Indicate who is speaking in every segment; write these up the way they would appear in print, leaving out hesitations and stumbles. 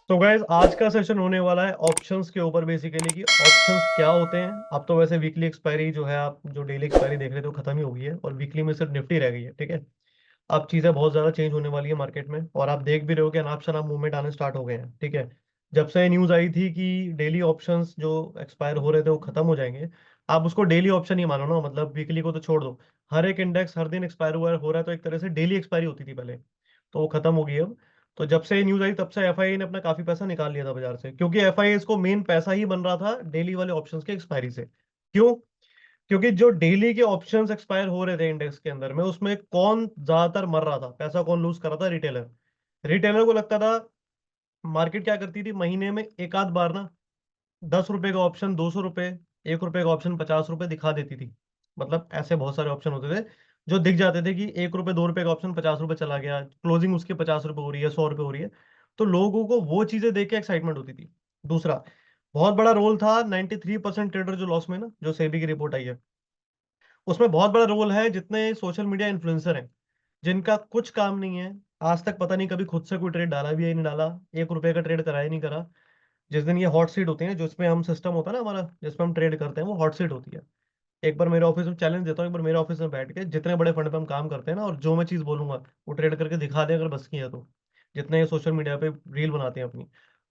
Speaker 1: तो गाइस आज का सेशन होने वाला है ऑप्शंस के ऊपर, बेसिकली कि ऑप्शंस क्या होते हैं। अब तो वैसे वीकली एक्सपायरी जो है, आप जो डेली एक्सपायरी देख रहे थे वो खत्म ही हो गई है और वीकली में सिर्फ निफ्टी रह गई है। ठीक है। अब चीजें बहुत ज्यादा चेंज होने वाली है मार्केट में और आप देख भी रहे हो कि अनाप शनाप मूवमेंट आने स्टार्ट हो गए हैं। ठीक है। जब से न्यूज आई थी कि डेली ऑप्शंस जो एक्सपायर हो रहे थे वो खत्म हो जाएंगे, आप उसको डेली ऑप्शन ही मानो ना, मतलब वीकली को तो छोड़ दो। हर एक इंडेक्स हर दिन एक्सपायर हुआ हो रहा है, तो एक तरह से डेली एक्सपायरी होती थी पहले, तो वो खत्म हो गई अब। तो जब से न्यूज आई तब से एफआईए ने अपना काफी पैसा निकाल लिया था बाजार से, क्योंकि एफआईए इसको मेन पैसा ही बन रहा था डेली वाले ऑप्शंस के एक्सपायरी से। क्यों? क्योंकि जो डेली के ऑप्शंस एक्सपायर हो रहे थे इंडेक्स के अंदर में, उसमें कौन ज्यादातर मर रहा था, पैसा कौन लूज कर रहा था? रिटेलर। रिटेलर को लगता था, मार्केट क्या करती थी, महीने में एक आध बार ना 10 रुपए का ऑप्शन 200 रुपए, 1 रुपए का ऑप्शन 50 रुपए दिखा देती थी। मतलब ऐसे बहुत सारे ऑप्शन होते थे जो दिख जाते थे कि 1 रुपए 2 रुपए का ऑप्शन 50 रुपए चला गया, क्लोजिंग उसके 50 रुपए हो रही है, 100 रुपए हो रही है। तो लोगों को वो चीजें देख के एक्साइटमेंट होती थी। दूसरा बहुत बड़ा रोल था 93% ट्रेडर जो लॉस में ना, जो सेबी की रिपोर्ट आई है उसमें बहुत बड़ा रोल है जितने सोशल मीडिया इन्फ्लुएंसर हैं, जिनका कुछ काम नहीं है, आज तक पता नहीं कभी खुद से कोई ट्रेड डाला भी है नहीं डाला, 1 रुपए का ट्रेड करा ही नहीं करा। जिस दिन ये हॉट सीट होती है, जिसमें हम सिस्टम होता है ना हमारा, जिसमें हम ट्रेड करते हैं, वो हॉट सीट होती है। एक बार मेरे ऑफिस में चैलेंज देता हूँ, एक बार मेरे ऑफिस में बैठ के जितने बड़े फंड पे हम काम करते हैं ना, और जो मैं चीज बोलूंगा वो ट्रेड करके दिखा दे अगर बस की है तो, जितने ये सोशल मीडिया पे रील बनाते हैं अपनी।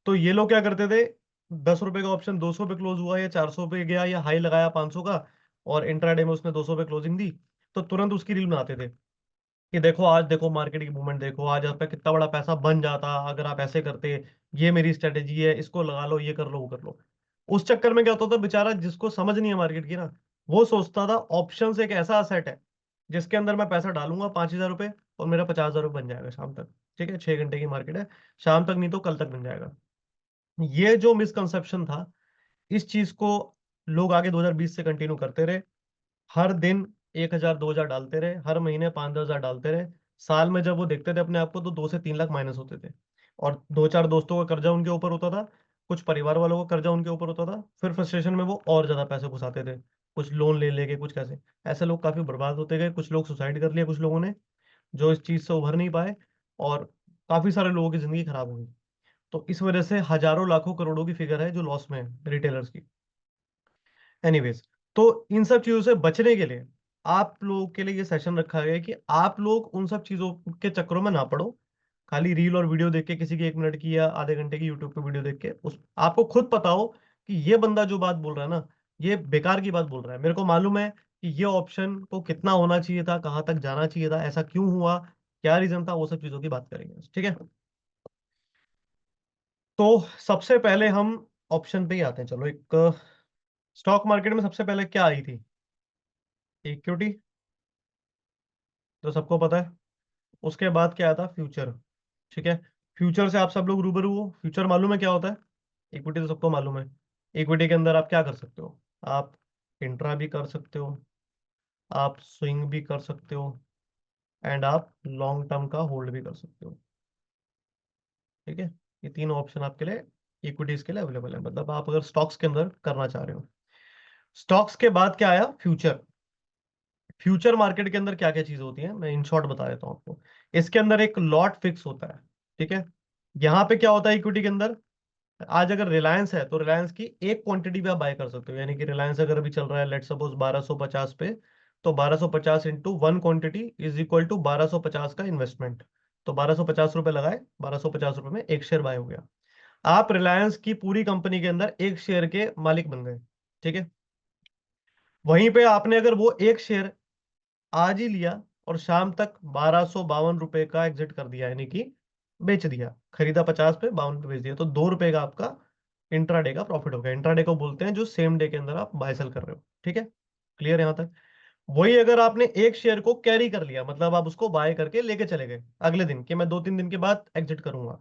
Speaker 1: तो ये लोग क्या करते थे, 10 रुपए का ऑप्शन 200 पे क्लोज हुआ या 400 पे गया या हाई लगाया 500 का, और इंट्राडे में उसने 200 पे क्लोजिंग दी, तो तुरंत उसकी रील बनाते थे कि देखो आज, देखो मार्केट की मूवमेंट, देखो आज आप पे कितना बड़ा पैसा बन जाता अगर आप ऐसे करते, ये मेरी स्ट्रेटेजी है, इसको लगा लो, ये कर लो, वो कर लो। उस चक्कर में क्या होता था, बेचारा जिसको समझ नहीं है मार्केट की ना, वो सोचता था ऑप्शन एक ऐसा असेट है जिसके अंदर मैं पैसा डालूंगा 5,000 रुपए और मेरा 50,000 रुपये बन जाएगा शाम तक। ठीक है, 6 घंटे की मार्केट है, शाम तक नहीं तो कल तक बन जाएगा। ये जो मिसकंसेप्शन था, इस चीज को लोग आगे 2020 से कंटिन्यू करते रहे। हर दिन 1,000 2,000 डालते रहे, हर महीने 5-10 हजार डालते रहे। साल में जब वो देखते थे अपने आप को, तो 2 से 3 लाख माइनस होते थे। और दो चार दोस्तों का कर्जा उनके ऊपर होता था, कुछ परिवार वालों का कर्जा उनके ऊपर होता था, फिर फ्रस्ट्रेशन में वो और ज्यादा पैसे घुसाते थे, कुछ लोन ले लेके, कुछ कैसे। ऐसे लोग काफी बर्बाद होते गए, कुछ लोग सुसाइड कर लिया कुछ लोगों ने, जो इस चीज से उभर नहीं पाए, और काफी सारे लोगों की जिंदगी खराब हो गई। तो इस वजह से हजारों लाखों करोड़ों की फिगर है जो लॉस में है रिटेलर्स की। एनीवेज, तो इन सब चीजों से बचने के लिए आप लोगों के लिए ये सेशन रखा गया है कि आप लोग उन सब चीजों के चक्करों में ना पड़ो। खाली रील और वीडियो देख के, किसी की 1 मिनट की या आधे घंटे की यूट्यूब पे वीडियो देख के उस आपको खुद पता हो कि ये बंदा जो बात बोल रहा है ना, ये बेकार की बात बोल रहा है। मेरे को मालूम है कि ये ऑप्शन को कितना होना चाहिए था, कहाँ तक जाना चाहिए था, ऐसा क्यों हुआ, क्या रीजन था, वो सब चीजों की बात करेंगे। ठीक है। तो सबसे पहले हम ऑप्शन पे ही आते हैं। चलो, एक स्टॉक मार्केट में सबसे पहले क्या आई थी? इक्विटी, जो सबको पता है। उसके बाद क्या आता? फ्यूचर। ठीक है। फ्यूचर से आप सब लोग रूबरू हो, फ्यूचर मालूम है क्या होता है? इक्विटी तो सबको मालूम है। इक्विटी के अंदर आप क्या कर सकते हो? आप इंट्रा भी कर सकते हो, आप स्विंग भी कर सकते हो, एंड आप लॉन्ग टर्म का होल्ड भी कर सकते हो। ठीक है। ये तीनों ऑप्शन आपके लिए इक्विटीज के लिए अवेलेबल है, मतलब आप अगर स्टॉक्स के अंदर करना चाह रहे हो। स्टॉक्स के बाद क्या आया? फ्यूचर। फ्यूचर मार्केट के अंदर क्या क्या चीज होती है, मैं इन शॉर्ट बता देता हूँ आपको। इसके अंदर एक लॉट फिक्स होता है। ठीक है। यहाँ पे क्या होता है इक्विटी के अंदर, आज अगर रिलायंस है तो रिलायंस की एक क्वांटिटी भी आप बाय कर सकते हो, यानी कि रिलायंस अगर अभी चल रहा है लेट सपोज 1250 पे, तो 1250 into one quantity is equal to 1250 का इन्वेस्टमेंट। तो 1250 रुपए लगाए, 1250 रुपए में एक शेयर बाय हो गया। आप रिलायंस की पूरी कंपनी के अंदर एक शेयर के मालिक बन गए। ठीक है। वहीं पे आपने अगर वो एक शेयर आज ही लिया और शाम तक 1252 रुपए का एग्जिट कर दिया, यानी कि बेच दिया, खरीदा 50 पे, 52 पे बेच दिया, तो 2 रुपए का आपका इंट्राडे का प्रॉफिट हो गया। इंट्राडे को बोलते हैं जो सेम डे के अंदर आप बाय सेल कर रहे हो। ठीक है। क्लियर यहां तक? वही अगर आपने एक शेयर को कैरी कर लिया, मतलब आप उसको बाय करके लेके चले गए अगले दिन, कि मैं 2-3 दिन के बाद एग्जिट करूंगा,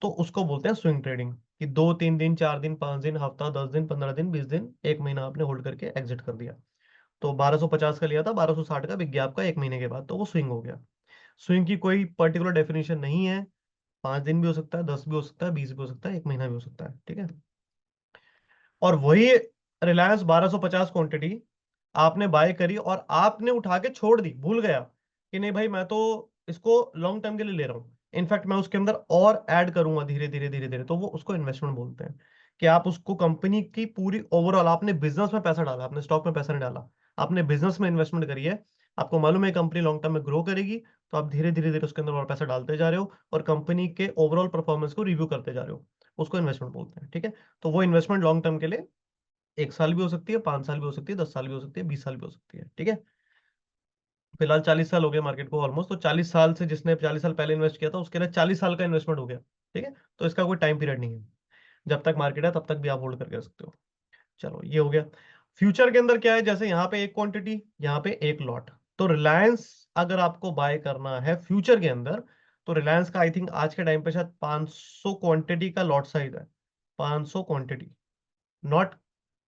Speaker 1: तो उसको बोलते हैं स्विंग ट्रेडिंग। कि 2-3 दिन, 4 दिन, 5 दिन, हफ्ता, 10 दिन, 15 दिन, 20 दिन, एक महीना आपने होल्ड करके एग्जिट कर दिया। तो 1250 का लिया था, 1260 का बिक गया आपका एक महीने के बाद, तो वो स्विंग हो गया। स्विंग की कोई पर्टिकुलर डेफिनेशन नहीं है, 5 दिन भी हो सकता है, 10 भी हो सकता है, 20 भी हो सकता है, एक महीना भी हो सकता है। ठीक है। और वही रिलायंस 1250 क्वांटिटी आपने बाय करी और आपने उठा के छोड़ दी, भूल गया कि नहीं भाई मैं तो इसको लॉन्ग टर्म के लिए ले रहा हूँ, इनफैक्ट मैं उसके अंदर और ऐड करूंगा धीरे धीरे धीरे धीरे, तो वो उसको इन्वेस्टमेंट बोलते हैं। कि आप उसको कंपनी की पूरी ओवरऑल, आपने बिजनेस में पैसा डाला, आपने स्टॉक में पैसा नहीं डाला, आपने बिजनेस में इन्वेस्टमेंट करी है, आपको मालूम है कंपनी लॉन्ग टर्म में ग्रो करेगी, तो आप धीरे धीरे धीरे उसके अंदर और पैसा डालते जा रहे हो और कंपनी के ओवरऑल परफॉर्मेंस को रिव्यू करते जा रहे हो, उसको इन्वेस्टमेंट बोलते हैं। ठीक है, तो वो इन्वेस्टमेंट लॉन्ग टर्म के लिए 1 साल भी हो सकती है, 5 साल भी हो सकती है, 10 साल भी हो सकती है, 20 साल भी हो सकती है। ठीक है, फिलहाल 40 साल हो गए मार्केट को ऑलमोस्ट, तो 40 साल से जिसने 40 साल पहले इन्वेस्ट किया था उसके लिए 40 साल का इन्वेस्टमेंट हो गया। ठीक है, तो इसका कोई टाइम पीरियड नहीं है, जब तक मार्केट है तब तक भी आप होल्ड करके रख सकते हो। चलो ये हो गया। फ्यूचर के अंदर क्या है, जैसे यहाँ पे एक क्वांटिटी, यहाँ पे एक लॉट, तो रिलायंस अगर आपको बाय करना है फ्यूचर के अंदर, तो रिलायंस का आई थिंक आज के टाइम पे शायद 500 क्वांटिटी का लॉट साइज है। 500 क्वांटिटी, नॉट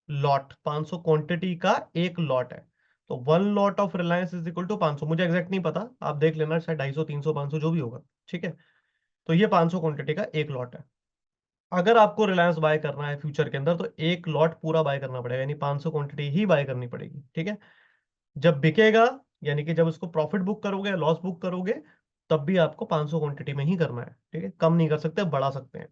Speaker 1: लॉट, 500 क्वांटिटी का एक लॉट है। तो one lot of Reliance is equal to 500, मुझे एग्जैक्ट नहीं पता, आप देख लेना, शायद 250, 300, 500 जो भी होगा। ठीक है, तो ये 500 क्वांटिटी का एक लॉट है। अगर आपको रिलायंस बाय करना है फ्यूचर के अंदर, तो एक लॉट पूरा बाय करना पड़ेगा, यानी 500 क्वांटिटी ही बाय करनी पड़ेगी। ठीक है, जब बिकेगा, यानी कि जब उसको प्रॉफिट बुक करोगे, लॉस बुक करोगे, तब भी आपको 500 क्वांटिटी में ही करना है। ठीक है, कम नहीं कर सकते, बढ़ा सकते हैं।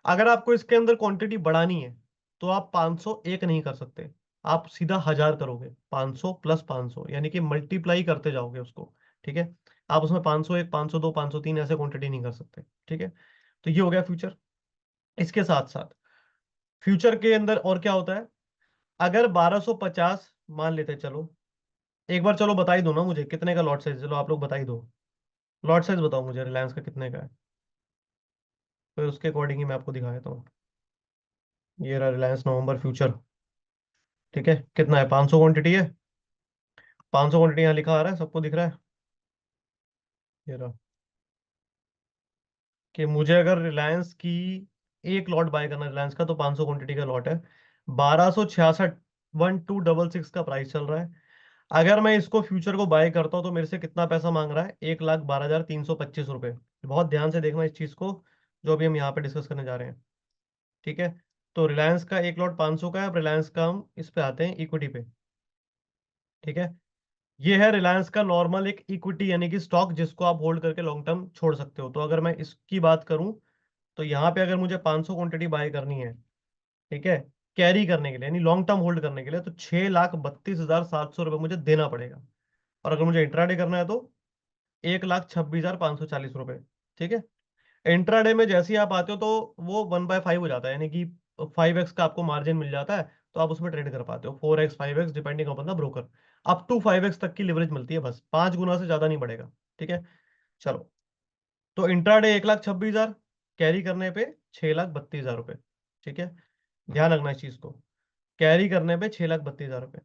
Speaker 1: अगर आपको इसके अंदर क्वांटिटी बढ़ानी है, तो आप 500 एक नहीं कर सकते, आप सीधा 1000 करोगे, 500 प्लस 500, यानी कि मल्टीप्लाई करते जाओगे उसको। ठीक है, आप उसमें 501, 502, 503 ऐसे क्वांटिटी नहीं कर सकते। ठीक है, तो ये हो गया फ्यूचर। इसके साथ साथ फ्यूचर के अंदर और क्या होता है, अगर 1250 मान लेते हैं, चलो एक बार चलो बता ही दो ना मुझे कितने का लॉट साइज, चलो आप लोग बता ही दो, लॉट साइज बताओ मुझे रिलायंस का कितने का है, फिर उसके अकॉर्डिंग ही मैं आपको दिखा देता हूँ। ये रहा रिलायंस नवंबर फ्यूचर। ठीक है, कितना है, 500 क्वांटिटी है, 500 क्वांटिटी यहाँ लिखा आ रहा है, सबको दिख रहा है। ये रहा, कि मुझे अगर रिलायंस की एक लॉट बाय करना है रिलायंस का, तो 500 क्वांटिटी का लॉट है, 1266, 1266 का प्राइस चल रहा है। अगर मैं इसको फ्यूचर को बाय करता हूं, तो मेरे से कितना पैसा मांग रहा है, 1,12,325 रुपए। बहुत ध्यान से देखना इस चीज को, जो अभी हम यहाँ पे डिस्कस करने जा रहे हैं। ठीक है, तो रिलायंस का एक लॉट 500 का है। अब रिलायंस का हम इस पे आते हैं, इक्विटी पे। ठीक है, ये है रिलायंस का नॉर्मल एक इक्विटी, यानी कि स्टॉक जिसको आप होल्ड करके लॉन्ग टर्म छोड़ सकते हो। तो अगर मैं इसकी बात करूं, तो यहाँ पे अगर मुझे 500 क्वांटिटी बाय करनी है, ठीक है, कैरी करने के लिए, यानी लॉन्ग टर्म होल्ड करने के लिए, तो 6,32,700 रुपये मुझे देना पड़ेगा। और अगर मुझे इंट्राडे करना है, तो 1,26,540 रुपये। ठीक है, इंट्राडे में जैसे ही आप आते हो, तो वो 1/5 हो जाता है, यानी कि 5x का आपको मार्जिन मिल जाता है, तो आप उसमें ट्रेड कर पाते हो, 4x 5x depending upon the broker. Up to 5x तक की लिवरेज मिलती है, बस 5 गुना से ज्यादा नहीं बढ़ेगा। ठीक है, चलो, तो इंट्राडे 1,26,000, कैरी करने पे 6,32,000 रुपये। ठीक है, ध्यान रखना इस चीज को, कैरी करने पे 6,32,000 रुपये।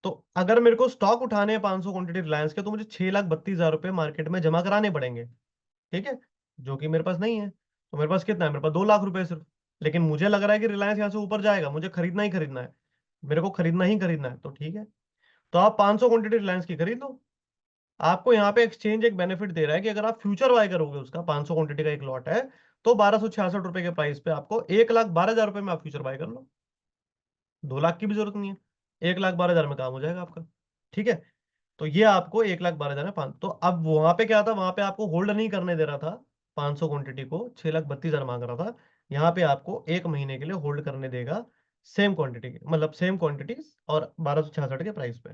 Speaker 1: तो अगर मेरे को स्टॉक उठाने हैं 500 क्वांटिटी रिलायंस के, तो मुझे 6,32,000 रुपये मार्केट में जमा कराने पड़ेंगे। ठीक है, जो कि मेरे पास नहीं है। तो मेरे पास कितना है, मेरे पास 2 लाख रुपए सिर्फ। लेकिन मुझे लग रहा है कि रिलायंस यहाँ से ऊपर जाएगा, मुझे खरीदना ही खरीदना है, मेरे को खरीदना ही खरीदना है, तो ठीक है, तो आप 500 क्वांटिटी रिलायंस की खरीद लो। आपको यहाँ पे एक्सचेंज एक बेनिफिट दे रहा है कि अगर आप फ्यूचर बाय करोगे, उसका 500 क्वांटिटी का एक लॉट है, तो 1,266 रुपए के प्राइस पे आपको 1,12,000 रुपए में आप फ्यूचर बाय कर लो। 2 लाख की भी जरूरत नहीं है, 1,12,000 में काम हो जाएगा आपका। ठीक है, तो ये आपको 1,12,000 में पाँच, तो अब वहां पे क्या था, वहां पे आपको होल्ड नहीं करने दे रहा था, 500 क्वांटिटी को 6,32,000 मांग रहा था। यहाँ पे आपको एक महीने के लिए होल्ड करने देगा, सेम क्वांटिटी के, मतलब सेम क्वांटिटी और 1,266 के प्राइस पे,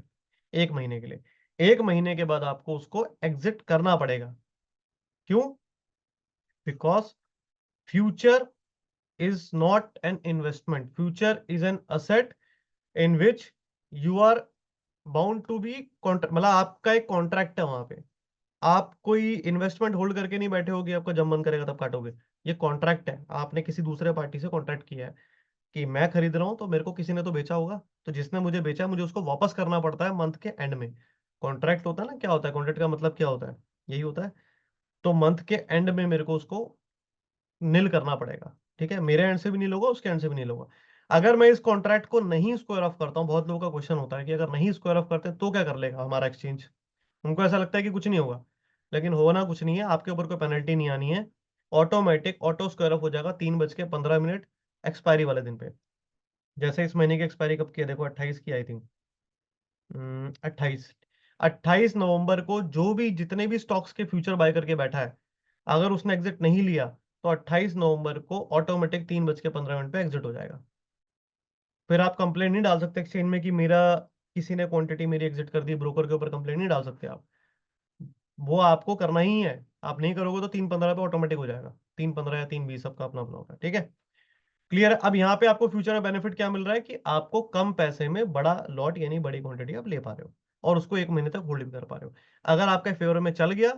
Speaker 1: एक महीने के लिए। एक महीने के बाद आपको उसको एग्जिट करना पड़ेगा। क्यों? Because future is not an investment, future is an asset in which you are bound to be contract, मतलब आपका एक कॉन्ट्रैक्ट है वहां पे। आप कोई इन्वेस्टमेंट होल्ड करके नहीं बैठे होगे, आपका जब मन करेगा तब काटोगे। ये कॉन्ट्रैक्ट है, आपने किसी दूसरे पार्टी से कॉन्ट्रैक्ट किया है कि मैं खरीद रहा हूं, तो मेरे को किसी ने तो बेचा होगा, तो जिसने मुझे बेचा मुझे उसको वापस करना पड़ता है मंथ के एंड में। कॉन्ट्रैक्ट होता है ना, क्या होता है कॉन्ट्रैक्ट का मतलब, क्या होता है, यही होता है। तो मंथ के एंड में मेरे को उसको नील करना पड़ेगा। ठीक है, मेरे एंड से भी नहीं होगा, उसके एंड से भी नहीं होगा। अगर मैं इस कॉन्ट्रैक्ट को नहीं स्क्वायर ऑफ करता हूँ, बहुत लोगों का क्वेश्चन होता है कि अगर नहीं स्क्वायर ऑफ करते तो क्या कर लेगा हमारा एक्सचेंज, उनको ऐसा लगता है कि कुछ नहीं होगा। लेकिन होना कुछ नहीं है, आपके ऊपर कोई पेनल्टी नहीं आनी है, ऑटोमेटिक ऑटो स्क्वायर ऑफ हो जाएगा 3:15 एक्सपायरी वाले दिन पे। जैसे इस महीने की एक्सपायरी कब की है, देखो 28 की आई थिंक, 28, 28 नवंबर को जो भी जितने भी स्टॉक्स के फ्यूचर बाय करके बैठा है, अगर उसने एग्जिट नहीं लिया तो 28 नवंबर को ऑटोमेटिक 3:15 पे एग्जिट हो जाएगा। फिर आप कंप्लेंट नहीं डाल सकते एक्सचेंज में कि मेरा किसी ने क्वांटिटी मेरी एग्जिट कर दी, ब्रोकर के ऊपर कंप्लेंट नहीं डाल सकते आप। वो आपको करना ही है। आप नहीं करोगे तो 3:15 पे ऑटोमेटिक हो जाएगा, 3:15 या 3:20 सबका अपना अपना होगा, ठीक है। क्लियर है। अब यहाँ पे आपको फ्यूचर में बेनिफिट क्या मिल रहा है कि आपको कम पैसे में बड़ा लॉट यानी बड़ी क्वांटिटी आप ले पा रहे हो और उसको 1 महीने तक होल्ड भी कर पा रहे हो। अगर आपके फेवर में चल गया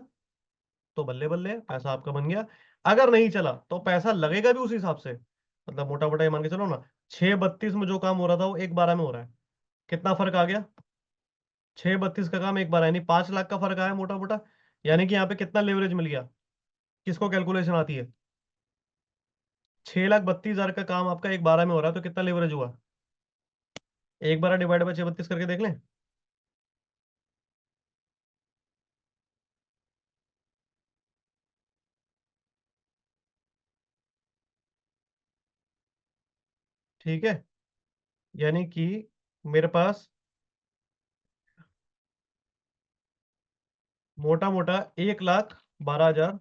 Speaker 1: तो बल्ले बल्ले पैसा आपका बन गया। अगर नहीं चला तो पैसा लगेगा भी उस हिसाब से। मतलब मोटा मोटा ये मान के चलो ना, 6:32 में जो काम हो रहा था वो 1:12 में हो रहा है। कितना फर्क आ गया? 6:32 का काम 1:12 यानी 5 लाख का फर्क आया मोटा मोटा। यानी कि यहाँ पे कितना लेवरेज मिल गया? किसको कैलकुलेशन आती है? 6,32,000 का काम आपका 1:12 में हो रहा है तो कितना लेवरेज हुआ? 1:12 डिवाइड बाय 6:32 करके देख लें। ठीक है। यानी कि मेरे पास मोटा मोटा 1,12,000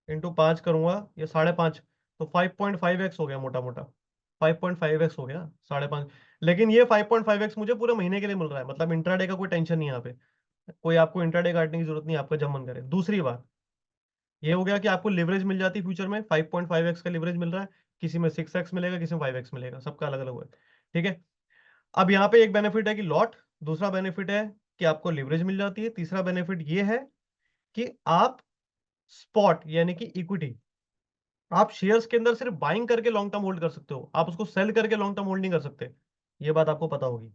Speaker 1: इंटू 5 करूंगा, ये 5.5, तो 5.5x हो गया मोटा मोटा। 5.5x हो गया, 5.5। लेकिन ये 5.5x मुझे पूरे महीने के लिए मिल रहा है, मतलब इंट्राडे का कोई टेंशन नहीं है यहाँ पे। कोई आपको इंट्राडे काटने की जरूरत नहीं है, आपका जब मन करे। दूसरी बात ये हो गया कि आपको लिवरेज मिल जाती है फ्यूचर में, 5.5x का लिवरेज मिल रहा है। किसी में 6x मिलेगा, किसी में 5x मिलेगा, सबका अलग अलग हुआ है। ठीक है। अब यहाँ पे एक बेनिफिट है कि लॉट, दूसरा बेनिफिट है कि आपको लिवरेज मिल जाती है, तीसरा बेनिफिट ये है कि आप स्पॉट यानी कि इक्विटी, आप शेयर्स के अंदर सिर्फ बाइंग करके लॉन्ग टर्म होल्ड कर सकते हो, आप उसको सेल करके लॉन्ग टर्म होल्ड नहीं कर सकते। ये बात आपको पता होगी।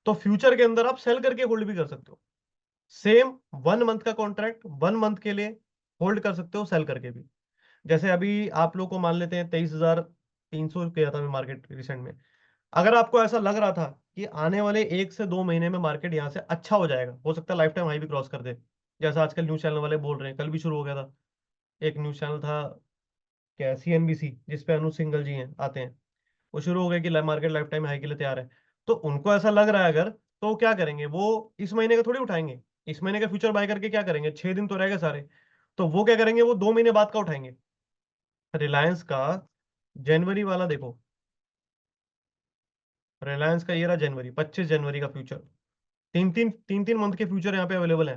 Speaker 1: तो फ्यूचर के अंदर आप सेल करके होल्ड भी कर सकते हो। सेम 1 मंथ का कॉन्ट्रैक्ट 1 मंथ के लिए होल्ड कर सकते हो सेल करके भी। जैसे अभी आप लोग को मान लेते हैं 23,300 किया था मार्केट रिसेंट में। अगर आपको ऐसा लग रहा था कि आने वाले 1 से 2 महीने में मार्केट यहाँ से अच्छा हो जाएगा, हो सकता है लाइफ टाइम हाई भी क्रॉस कर दे, जैसा आजकल न्यूज चैनल वाले बोल रहे हैं, कल भी शुरू हो गया था। एक न्यूज चैनल था क्या, CNBC, जिसपे अनुज सिंघल जी हैं आते हैं, वो शुरू हो गए कि मार्केट लाइफ टाइम हाई के लिए तैयार है। तो उनको ऐसा लग रहा है अगर, तो क्या करेंगे वो? इस महीने का थोड़ी उठाएंगे। इस महीने का फ्यूचर बाय करके क्या करेंगे? 6 दिन तो रहेगा सारे। तो वो क्या करेंगे? वो 2 महीने बाद का उठाएंगे। रिलायंस का जनवरी वाला देखो, रिलायंस का ये रहा जनवरी, 25 जनवरी का फ्यूचर। तीन तीन मंथ के फ्यूचर यहाँ पे अवेलेबल है।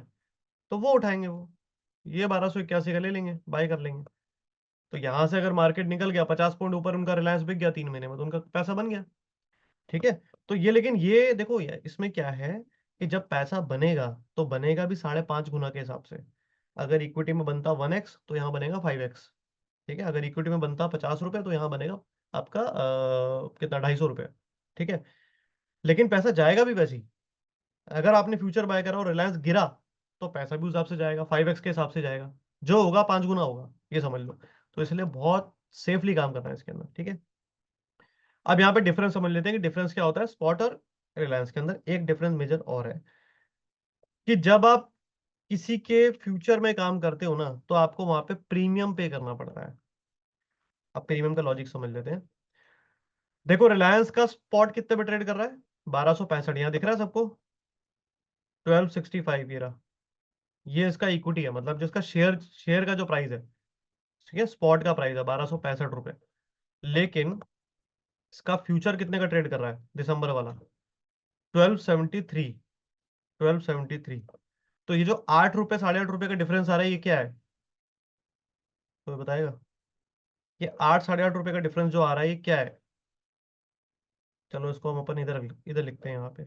Speaker 1: तो वो उठाएंगे वो, ये 1281 का ले लेंगे, बाय कर लेंगे। तो यहाँ से अगर मार्केट निकल गया 50 पॉइंट ऊपर, उनका रिलायंस बिक गया 3 महीने में, तो उनका पैसा बन गया। ठीक है। तो ये, लेकिन ये देखो यार, इसमें क्या है कि जब पैसा बनेगा तो बनेगा भी 5.5 गुना के हिसाब से। अगर इक्विटी में बनता 1x तो यहाँ बनेगा 5x। ठीक है। अगर इक्विटी में बनता 50 रुपए तो यहाँ बनेगा आपका कितना, 250 रुपये। ठीक है। लेकिन पैसा जाएगा भी वैसे ही। अगर आपने फ्यूचर बाय करा और रिलायंस गिरा तो पैसा भी उस हिसाब से जाएगा, 5x के हिसाब से जाएगा। जो होगा 5 गुना होगा, ये समझ लो। तो इसलिए बहुत सेफली काम करना है इसके अंदर। ठीक है। अब यहाँ पे डिफरेंस समझ लेते हैं कि डिफरेंस क्या होता है स्पॉट और रिलायंस के अंदर। एक डिफरेंस मेजर और है कि जब आप किसी के फ्यूचर में काम करते हो ना, तो आपको वहां पे प्रीमियम पे करना पड़ता है। अब प्रीमियम का लॉजिक समझ लेते हैं। देखो रिलायंस का स्पॉट कितने पे ट्रेड कर रहा है? 1265, यहाँ दिख रहा है सबको? 1265 ये रहा। ये इसका इक्विटी है, मतलब जिसका शेयर शेयर का जो प्राइस है। ठीक है। स्पॉट का प्राइस है 1265 रुपए। लेकिन इसका फ्यूचर कितने का ट्रेड कर रहा है दिसंबर वाला? 1273। 1273। तो ये जो 8 रुपए, 8.5 रुपए का डिफरेंस आ रहा है, ये क्या है? तो बताएगा। ये 8, 8.5 रुपए का डिफरेंस जो आ रहा है, ये क्या है? चलो इसको हम अपन इधर इधर लिखते हैं, यहाँ पे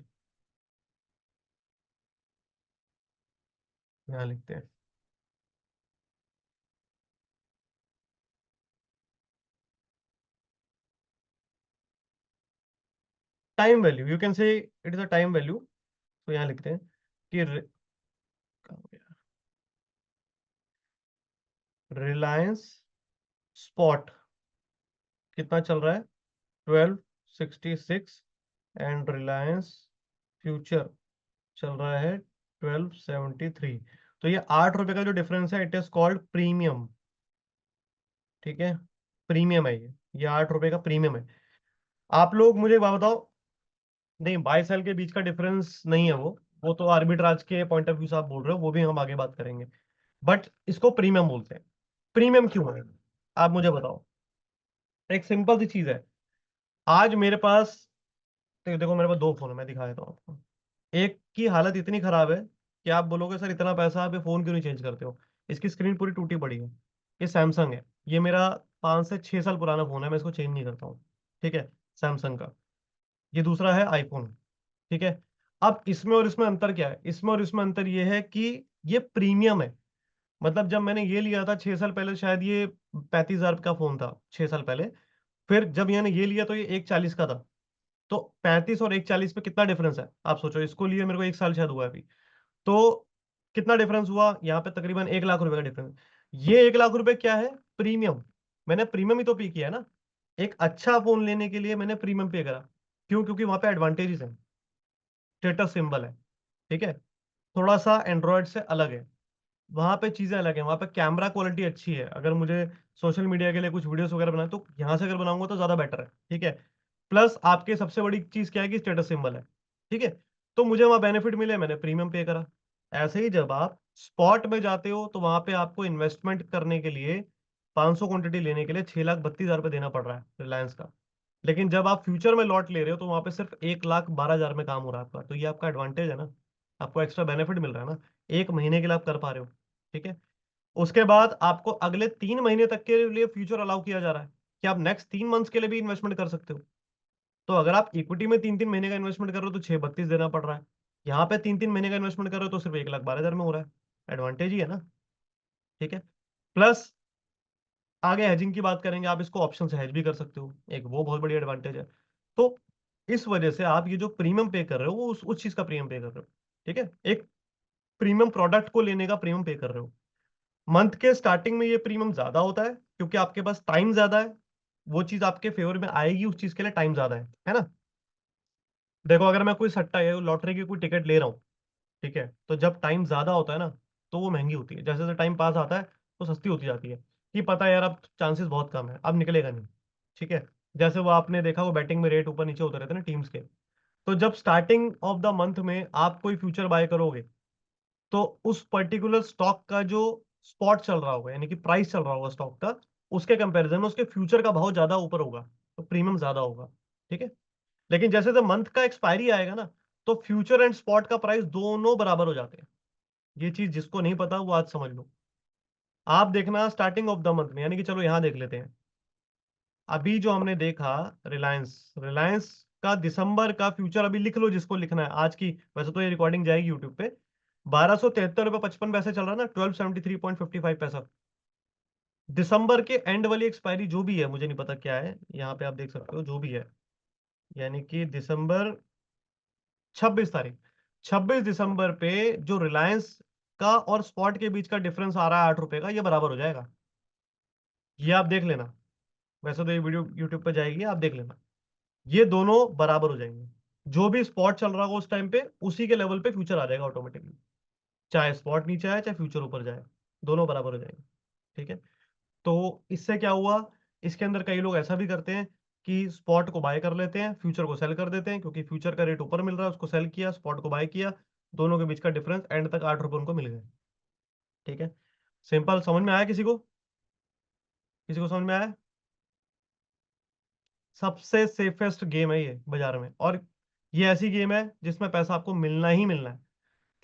Speaker 1: यहाँ लिखते हैं। Time value, you can say it is a time value. तो यहाँ लिखते हैं कि रिलायंस स्पॉट कितना चल रहा है? 1266। एंड रिलायंस फ्यूचर चल रहा है 1273। तो ये 8 रुपए का जो डिफरेंस है, इट इज कॉल्ड प्रीमियम। ठीक है। प्रीमियम है ये 8 रुपए का प्रीमियम है। आप लोग मुझे एक बात बताओ, नहीं बाय सेल के बीच का डिफरेंस नहीं है वो तो आर्बिट्राज के पॉइंट ऑफ व्यू से आप बोल रहे हो, वो भी हम आगे बात करेंगे। बट इसको प्रीमियम बोलते हैं। प्रीमियम क्यों है, आप मुझे बताओ। एक सिंपल सी चीज है। आज मेरे पास, देखो मेरे पास दो फोन है, मैं दिखा देता हूँ आपको। एक की हालत इतनी खराब है कि आप बोलोगे सर इतना पैसा आप ये फोन क्यों नहीं चेंज करते हो। इसकी स्क्रीन पूरी टूटी पड़ी है। ये सैमसंग है, ये मेरा 5 से 6 साल पुराना फोन है, मैं इसको चेंज नहीं करता हूँ। ठीक है, सैमसंग का। ये दूसरा है आईफोन। ठीक है। अब इसमें और इसमें अंतर क्या है, इसमें और इसमें अंतर ये है कि ये प्रीमियम है। मतलब जब मैंने ये लिया था 6 साल पहले, शायद ये 35,000 का फोन था 6 साल पहले। फिर जब मैंने ये लिया तो ये 140 का था। तो 35 और 140 पे कितना डिफरेंस है, आप सोचो। इसको लिए मेरे को 1 साल शायद हुआ है अभी। तो कितना डिफरेंस हुआ यहाँ पे, तकरीबन 1 लाख रुपए का डिफरेंस। ये 1 लाख रुपए क्या है, प्रीमियम। मैंने प्रीमियम ही तो पे किया है ना। एक अच्छा फोन लेने के लिए मैंने प्रीमियम पे करा। क्यों? क्योंकि वहां पे एडवांटेजेस हैं, स्टेटस सिंबल है। ठीक है। थोड़ा सा एंड्रॉयड से अलग है, वहां पे चीजें अलग है। वहां पे कैमरा क्वालिटी अच्छी है, अगर मुझे सोशल मीडिया के लिए कुछ वीडियोस वगैरह बनाए तो यहाँ से अगर बनाऊंगा तो ज्यादा बेटर है। ठीक है। प्लस आपके सबसे बड़ी चीज क्या है कि स्टेटस सिंबल है। ठीक है। तो मुझे वहां बेनिफिट मिले, मैंने प्रीमियम पे करा। ऐसे ही जब आप स्पॉट में जाते हो तो वहां पे आपको इन्वेस्टमेंट करने के लिए 500 क्वांटिटी लेने के लिए 6,32,000 रुपये देना पड़ रहा है रिलायंस का। लेकिन जब आप फ्यूचर में लॉट ले रहे हो तो वहां पे सिर्फ 1,12,000 में काम हो रहा है आपका। तो ये आपका एडवांटेज है ना, आपको एक्स्ट्रा बेनिफिट मिल रहा है ना। 1 महीने के लिए आप कर पा रहे हो। ठीक है। उसके बाद आपको अगले 3 महीने तक के लिए फ्यूचर अलाउ किया जा रहा है कि आप नेक्स्ट 3 मंथ्स के लिए भी इन्वेस्टमेंट कर सकते हो। तो अगर आप इक्विटी में 3-3 महीने का इन्वेस्टमेंट कर रहे हो तो 6,32 देना पड़ रहा है। यहाँ पे 3-3 महीने का इन्वेस्टमेंट कर रहे हो तो सिर्फ 1,12,000 में हो रहा है। एडवांटेज ही है ना। ठीक है। प्लस आगे हेजिंग की बात करेंगे, आप इसको ऑप्शन से हेज भी कर सकते हो, एक वो बहुत बड़ी एडवांटेज है। तो इस वजह से आप ये जो प्रीमियम पे कर रहे हो वो उस चीज का प्रीमियम पे कर रहे हो। ठीक है। एक प्रीमियम प्रोडक्ट को लेने का प्रीमियम पे कर रहे हो। मंथ के स्टार्टिंग में ये प्रीमियम ज्यादा होता है क्योंकि आपके पास टाइम ज्यादा है। वो चीज आपके फेवर में आएगी, उस चीज के लिए टाइम ज्यादा है ना। देखो अगर मैं कोई सट्टा या लॉटरी की कोई टिकट ले रहा हूँ, ठीक है, तो जब टाइम ज्यादा होता है ना तो वो महंगी होती है। जैसे जैसे टाइम पास आता है तो सस्ती होती जाती है। कि पता है यार अब चांसेस बहुत कम है, अब निकलेगा नहीं। ठीक है। जैसे वो आपने देखा वो बैटिंग में रेट ऊपर नीचे होते रहते हैं ना टीम्स के। तो जब स्टार्टिंग ऑफ द मंथ में आप कोई फ्यूचर बाय करोगे तो उस पर्टिकुलर स्टॉक का जो स्पॉट चल रहा होगा, यानी कि प्राइस चल रहा होगा स्टॉक का, उसके कंपैरिजन में उसके फ्यूचर का भाव ज्यादा ऊपर होगा, तो प्रीमियम ज्यादा होगा। ठीक है। लेकिन जैसे जब मंथ का एक्सपायरी आएगा ना तो फ्यूचर एंड स्पॉट का प्राइस दोनों बराबर हो जाते हैं। ये चीज जिसको नहीं पता वो आज समझ लो। आप देखना स्टार्टिंग ऑफ द मंथ में, यानी कि चलो यहां देख लेते हैं। अभी जो हमने देखा, रिलायंस रिलायंस का दिसंबर का फ्यूचर अभी लिख लो जिसको लिखना है आज की। वैसे तो ये रिकॉर्डिंग जाएगी यूट्यूब पे। 1273 रुपये 55 पैसे चल रहा है ना, 1273.55 पैसा। दिसंबर के एंड वाली एक्सपायरी जो भी है, मुझे नहीं पता क्या है, यहाँ पे आप देख सकते हो जो भी है। यानी कि दिसंबर 26 तारीख, 26 दिसंबर पे जो रिलायंस का और स्पॉट के बीच का डिफरेंस आ रहा है 8 रुपए का, ये बराबर हो जाएगा। ये आप देख लेना। वैसे तो ये वीडियो यूट्यूब पे जाएगी, आप देख लेना। ये दोनों बराबर हो जाएंगे। जो भी स्पॉट चल रहा होगा उस टाइम पे उसी के लेवल पे फ्यूचर आ जाएगा ऑटोमेटिकली। चाहे स्पॉट नीचे आए चाहे फ्यूचर ऊपर जाए, दोनों बराबर हो जाएंगे। ठीक है। तो इससे क्या हुआ, इसके अंदर कई लोग ऐसा भी करते हैं कि स्पॉट को बाय कर लेते हैं, फ्यूचर को सेल कर देते हैं, क्योंकि फ्यूचर का रेट ऊपर मिल रहा है, उसको सेल किया, स्पॉट को बाय किया। दोनों के बीच का डिफरेंस एंड तक 8 रुपए उनको मिल गए। ठीक है। सिंपल, समझ में आया किसी को? किसी को समझ में आया? सबसे सेफेस्ट गेम है ये बाजार में, और ये ऐसी गेम है जिसमें पैसा आपको मिलना ही मिलना है।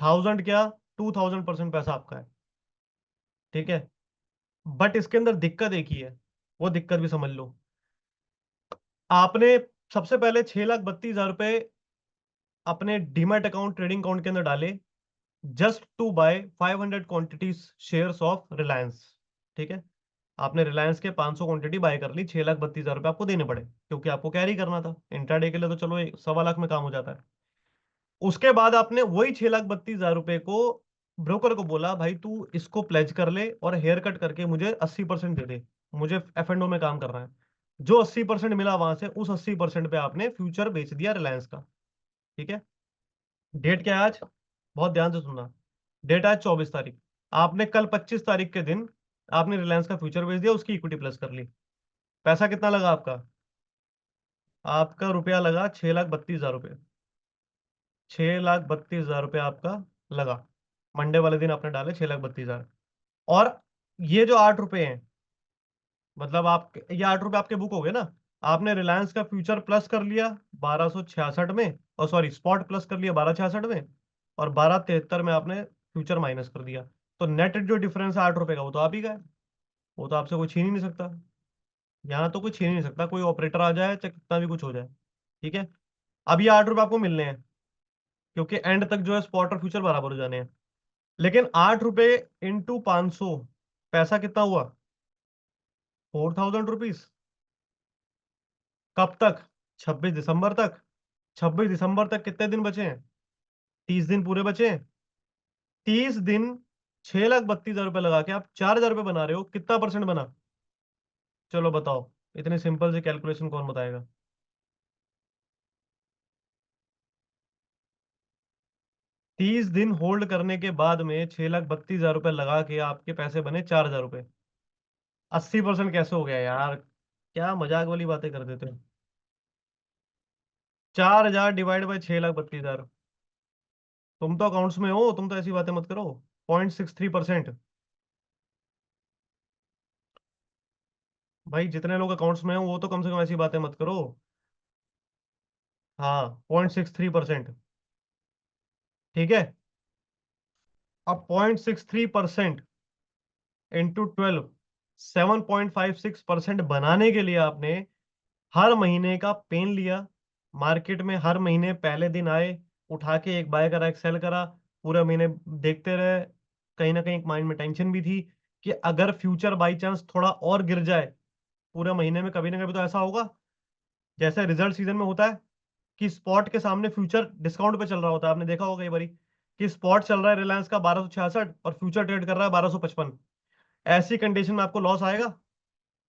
Speaker 1: 1000 क्या, 2000% पैसा आपका है। ठीक है। बट इसके अंदर दिक्कत एक ही है, वो दिक्कत भी समझ लो। आपने सबसे पहले 6,32,000 रुपए अपने डीमैट अकाउंट, ट्रेडिंग अकाउंट के अंदर डाले, just to buy 500 quantities shares of Reliance. ठीक है। आपने रिलायंस के 500 क्वांटिटी बाय कर ली, 6,32,000 रुपये आपको देने पड़े क्योंकि आपको कैरी करना था। इंट्राडे के लिए तो चलो 1.25 लाख में काम हो जाता है। उसके बाद आपने वही 6,32,000 रुपये को ब्रोकर को बोला भाई तू इसको प्लेज कर ले और हेयर कट करके मुझे 80% दे दे, मुझे एफ एंड ओ में काम करना है। जो 80% मिला वहां से, उस 80% पे आपने फ्यूचर बेच दिया रिलायंस का। ठीक है। डेट क्या है आज, बहुत ध्यान से सुनना। डेट आज 24 तारीख। आपने कल 25 तारीख के दिन आपने रिलायंस का फ्यूचर बेच दिया, उसकी इक्विटी प्लस कर ली। पैसा कितना लगा आपका? आपका रुपया लगा 6,32,000 रुपये। 6,32,000 रुपये आपका लगा। मंडे वाले दिन आपने डाले 6,32,000। और ये जो 8 रुपए हैं, मतलब आप ये 8 रुपए आपके बुक हो गए ना। आपने रिलायंस का फ्यूचर प्लस कर लिया 1266 में, और सॉरी स्पॉट प्लस कर लिया 1266 में, और 1273 में आपने फ्यूचर माइनस कर दिया। तो नेट जो डिफरेंस है 8 रुपए का, वो तो आप ही का है। वो तो आपसे कोई छीन ही नहीं सकता। यहाँ तो कोई छीन ही नहीं सकता, कोई ऑपरेटर आ जाए चाहे कितना भी कुछ हो जाए। ठीक है। अब ये 8 रुपए आपको मिलने हैं, क्योंकि एंड तक जो है स्पॉट और फ्यूचर बराबर हो जाने हैं। लेकिन 8 रुपए इंटू 500, पैसा कितना हुआ? 4000 रुपीज। कब तक? 26 दिसंबर तक। 26 दिसंबर तक कितने दिन बचे हैं? 30 दिन पूरे बचे हैं। 30 दिन, 6,32,000 रुपये लगा के आप 4,000 रुपये बना रहे हो, कितना परसेंट बना? चलो बताओ। इतने सिंपल से कैलकुलेशन कौन बताएगा? 30 दिन होल्ड करने के बाद में 6,32,000 रुपये लगा के आपके पैसे बने 4,000 रुपये। 80% कैसे हो गया यार? क्या मजाक वाली बातें कर देते हो। 4,000 डिवाइड बाई 6,32,000। तुम तो अकाउंट्स में हो, तुम तो ऐसी बातें मत करो। 0.63%। भाई जितने लोग अकाउंट्स में हो वो तो कम से कम ऐसी बातें मत करो। हाँ, 0.63%। ठीक है। अब 0.63% इंटू 12, 7.56% बनाने के लिए आपने हर महीने का पेन लिया। मार्केट में हर महीने पहले दिन आए, उठा के एक बाय करा, एक सेल करा, पूरे महीने देखते रहे। कहीं ना कहीं एक माइंड में टेंशन भी थी कि अगर फ्यूचर बाई चांस थोड़ा और गिर जाए, पूरे महीने में कभी ना कभी तो ऐसा होगा, जैसे रिजल्ट सीजन में होता है कि स्पॉट के सामने फ्यूचर डिस्काउंट पे चल रहा होता है। आपने देखा होगा कई बारी कि स्पॉट चल रहा है रिलायंस का 1266 और फ्यूचर ट्रेड कर रहा है 1255। ऐसी कंडीशन में आपको लॉस आएगा,